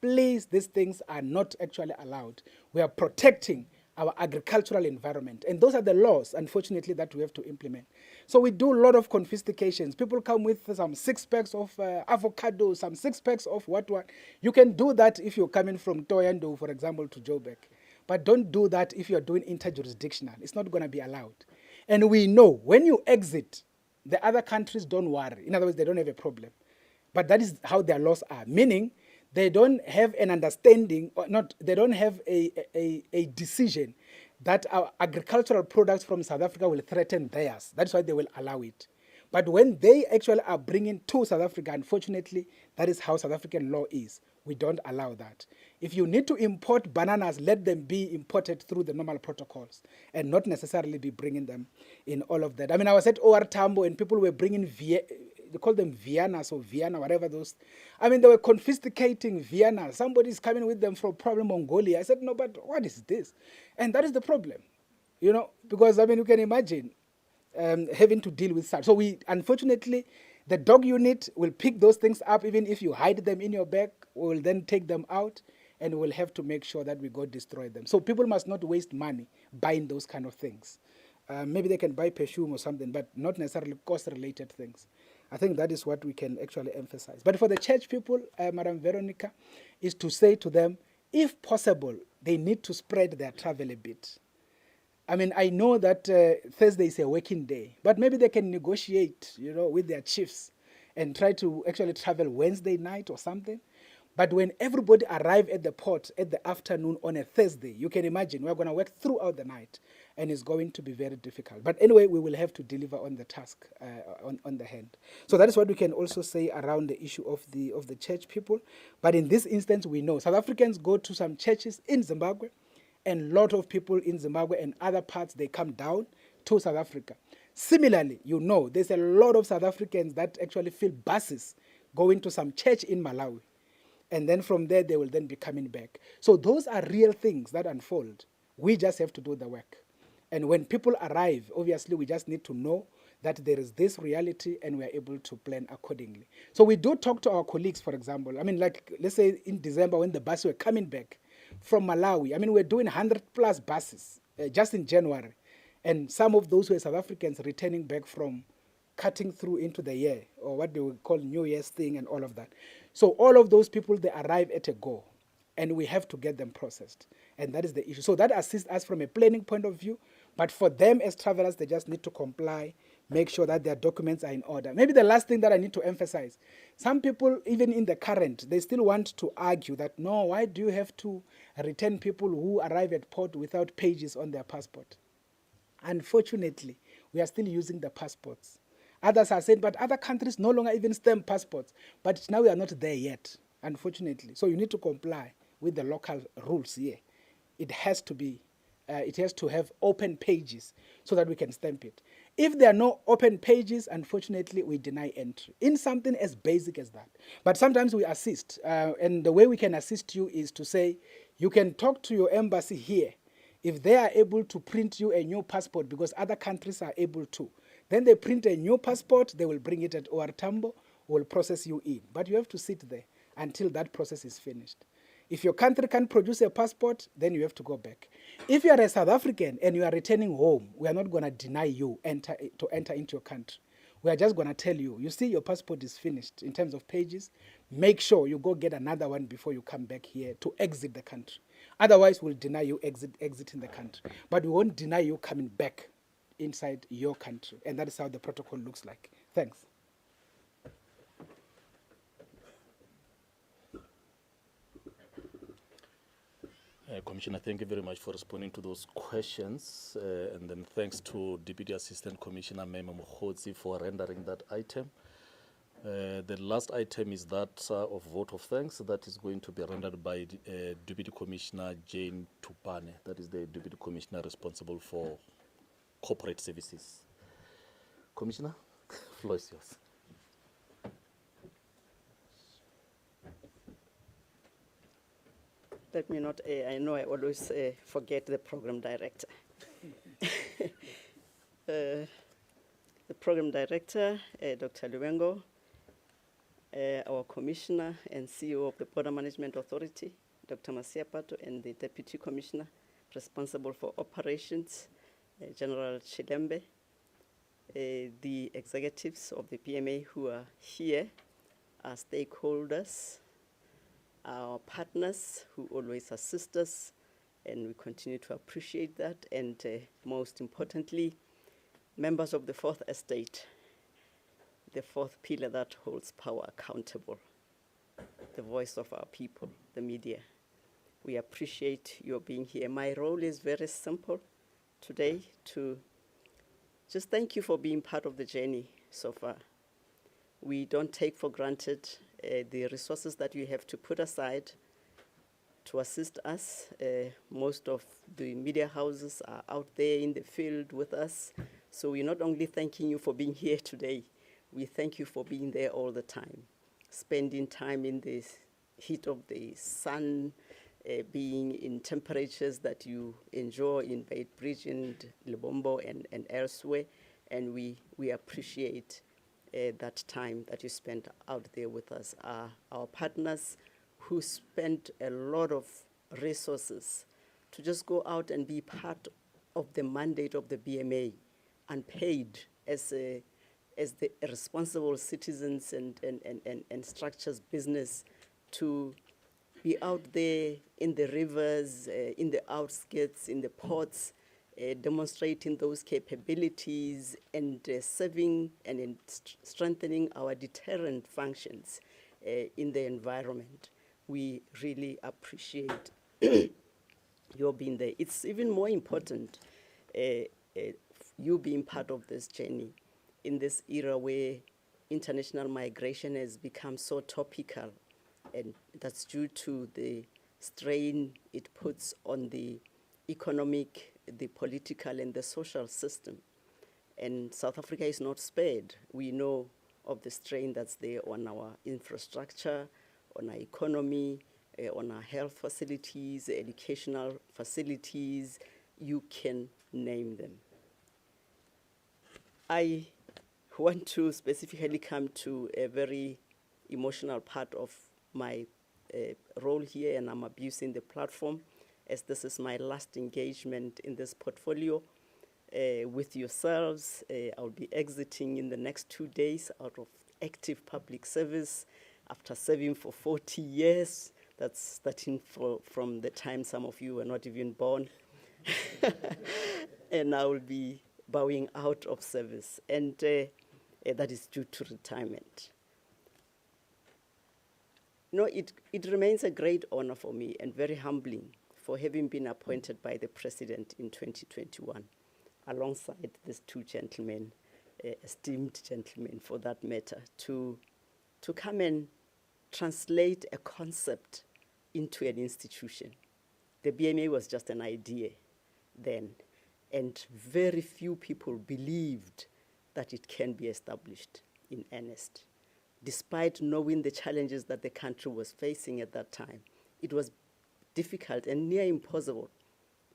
please, these things are not actually allowed. We are protecting our agricultural environment. And those are the laws, unfortunately, that we have to implement. So we do a lot of confiscations. People come with some 6 packs of avocado, some 6 packs of what. You can do that if you're coming from Toyando, for example, to Joburg. But don't do that if you're doing interjurisdictional. It's not going to be allowed. And we know when you exit, the other countries don't worry. In other words, they don't have a problem. But that is how their laws are, meaning they don't have an understanding, or not. They don't have a decision that our agricultural products from South Africa will threaten theirs. That's why they will allow it. But when they actually are bringing to South Africa, unfortunately, that is how South African law is. We don't allow that. If you need to import bananas, let them be imported through the normal protocols and not necessarily be bringing them in all of that. I mean, I was at OR Tambo and people were bringing they call them Viennas or Vienna, whatever those. I mean, they were confiscating Vienna. Somebody's coming with them from probably Mongolia. I said, no, but what is this? And that is the problem, because, I mean, you can imagine having to deal with such. So we, unfortunately, the dog unit will pick those things up. Even if you hide them in your bag, we will then take them out and we'll have to make sure that we go destroy them. So people must not waste money buying those kind of things. Maybe they can buy perfume or something, but not necessarily cost-related things. I think that is what we can actually emphasize. But for the church people, Madam Veronica, is to say to them, if possible, they need to spread their travel a bit. I mean, I know that Thursday is a working day, but maybe they can negotiate, with their chiefs and try to actually travel Wednesday night or something. But when everybody arrive at the port at the afternoon on a Thursday, you can imagine we're going to work throughout the night, and it's going to be very difficult. But anyway, we will have to deliver on the task on the hand. So that is what we can also say around the issue of the church people. But in this instance, we know South Africans go to some churches in Zimbabwe, and a lot of people in Zimbabwe and other parts, they come down to South Africa. Similarly, there's a lot of South Africans that actually fill buses going to some church in Malawi. And then from there, they will then be coming back. So those are real things that unfold. We just have to do the work. And when people arrive, obviously, we just need to know that there is this reality and we are able to plan accordingly. So we do talk to our colleagues, for example. I mean, like, let's say in December when the buses were coming back from Malawi. I mean, we're doing 100+ buses just in January. And some of those were South Africans returning back from cutting through into the year, or what they would call New Year's thing and all of that. So all of those people, they arrive at a go, and we have to get them processed. And that is the issue. So that assists us from a planning point of view, but for them as travelers, they just need to comply, make sure that their documents are in order. Maybe the last thing that I need to emphasize, some people, even in the current, they still want to argue that, no, why do you have to return people who arrive at port without pages on their passport? Unfortunately, we are still using the passports. Others are saying, but other countries no longer even stamp passports. But now we are not there yet, unfortunately. So you need to comply with the local rules here. It has to be it has to have open pages so that we can stamp it. If there are no open pages, unfortunately, we deny entry in something as basic as that. But sometimes we assist, and the way we can assist you is to say, you can talk to your embassy here. If they are able to print you a new passport, because other countries are able to, then they print a new passport, they will bring it at OR Tambo, will process you in. But you have to sit there until that process is finished. If your country can't produce a passport, then you have to go back. If you are a South African and you are returning home, we are not going to deny you to enter into your country. We are just going to tell you, you see your passport is finished in terms of pages. Make sure you go get another one before you come back here to exit the country. Otherwise, we'll deny you exiting the country. But we won't deny you coming back inside your country. And that is how the protocol looks like. Thanks. Commissioner, thank you very much for responding to those questions. And then thanks to Deputy Assistant Commissioner Mema Mokhodzi for rendering that item. The last item is that of vote of thanks that is going to be rendered by Deputy Commissioner Jane Tupane. That is the Deputy Commissioner responsible for corporate services. Commissioner, floor is yours. Let me not, I know I always forget the program director. The program director, Dr. Luwengo, our commissioner and CEO of the Border Management Authority, Dr. Masiapato, and the deputy commissioner responsible for operations, General Chilembe, the executives of the BMA who are here, our stakeholders, our partners who always assist us, and we continue to appreciate that, and most importantly, members of the Fourth Estate, the fourth pillar that holds power accountable, the voice of our people, the media. We appreciate your being here. My role is very simple today, to just thank you for being part of the journey so far. We don't take for granted the resources that you have to put aside to assist us. Most of the media houses are out there in the field with us. So we're not only thanking you for being here today, we thank you for being there all the time, spending time in the heat of the sun, being in temperatures that you enjoy in Beitbridge and Lebombo and elsewhere. And we appreciate that time that you spent out there with us. Our partners who spent a lot of resources to just go out and be part of the mandate of the BMA, unpaid as the responsible citizens and structures business, to be out there in the rivers, in the outskirts, in the ports, demonstrating those capabilities and serving and strengthening our deterrent functions in the environment. We really appreciate your being there. It's even more important, you being part of this journey in this era where international migration has become so topical, and that's due to the strain it puts on the economic, the political, and the social system. And South Africa is not spared. We know of the strain that's there on our infrastructure, on our economy, on our health facilities, educational facilities, you can name them. I want to specifically come to a very emotional part of my role here, and I'm abusing the platform, as this is my last engagement in this portfolio with yourselves. I'll be exiting in the next 2 days out of active public service after serving for 40 years. That's starting from the time some of you were not even born. And I will be bowing out of service, and that is due to retirement. No, it remains a great honor for me and very humbling for having been appointed by the President in 2021, alongside these two gentlemen, esteemed gentlemen for that matter, to come and translate a concept into an institution. The BMA was just an idea then. And very few people believed that it can be established in earnest. Despite knowing the challenges that the country was facing at that time, it was difficult and near impossible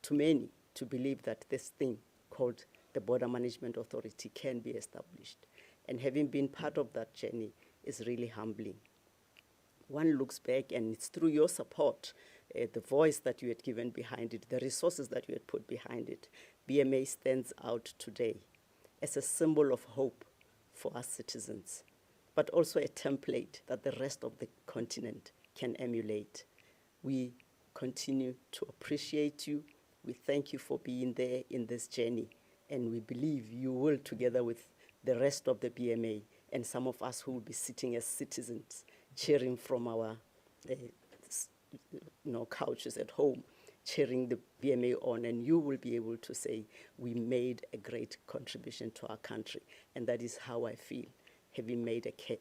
to many to believe that this thing called the Border Management Authority can be established. And having been part of that journey is really humbling. One looks back, and it's through your support, the voice that you had given behind it, the resources that you had put behind it, BMA stands out today as a symbol of hope for us citizens, but also a template that the rest of the continent can emulate. We continue to appreciate you. We thank you for being there in this journey, and we believe you will, together with the rest of the BMA and some of us who will be sitting as citizens, cheering from our couches at home, cheering the BMA on, and you will be able to say, we made a great contribution to our country. And that is how I feel, having made a great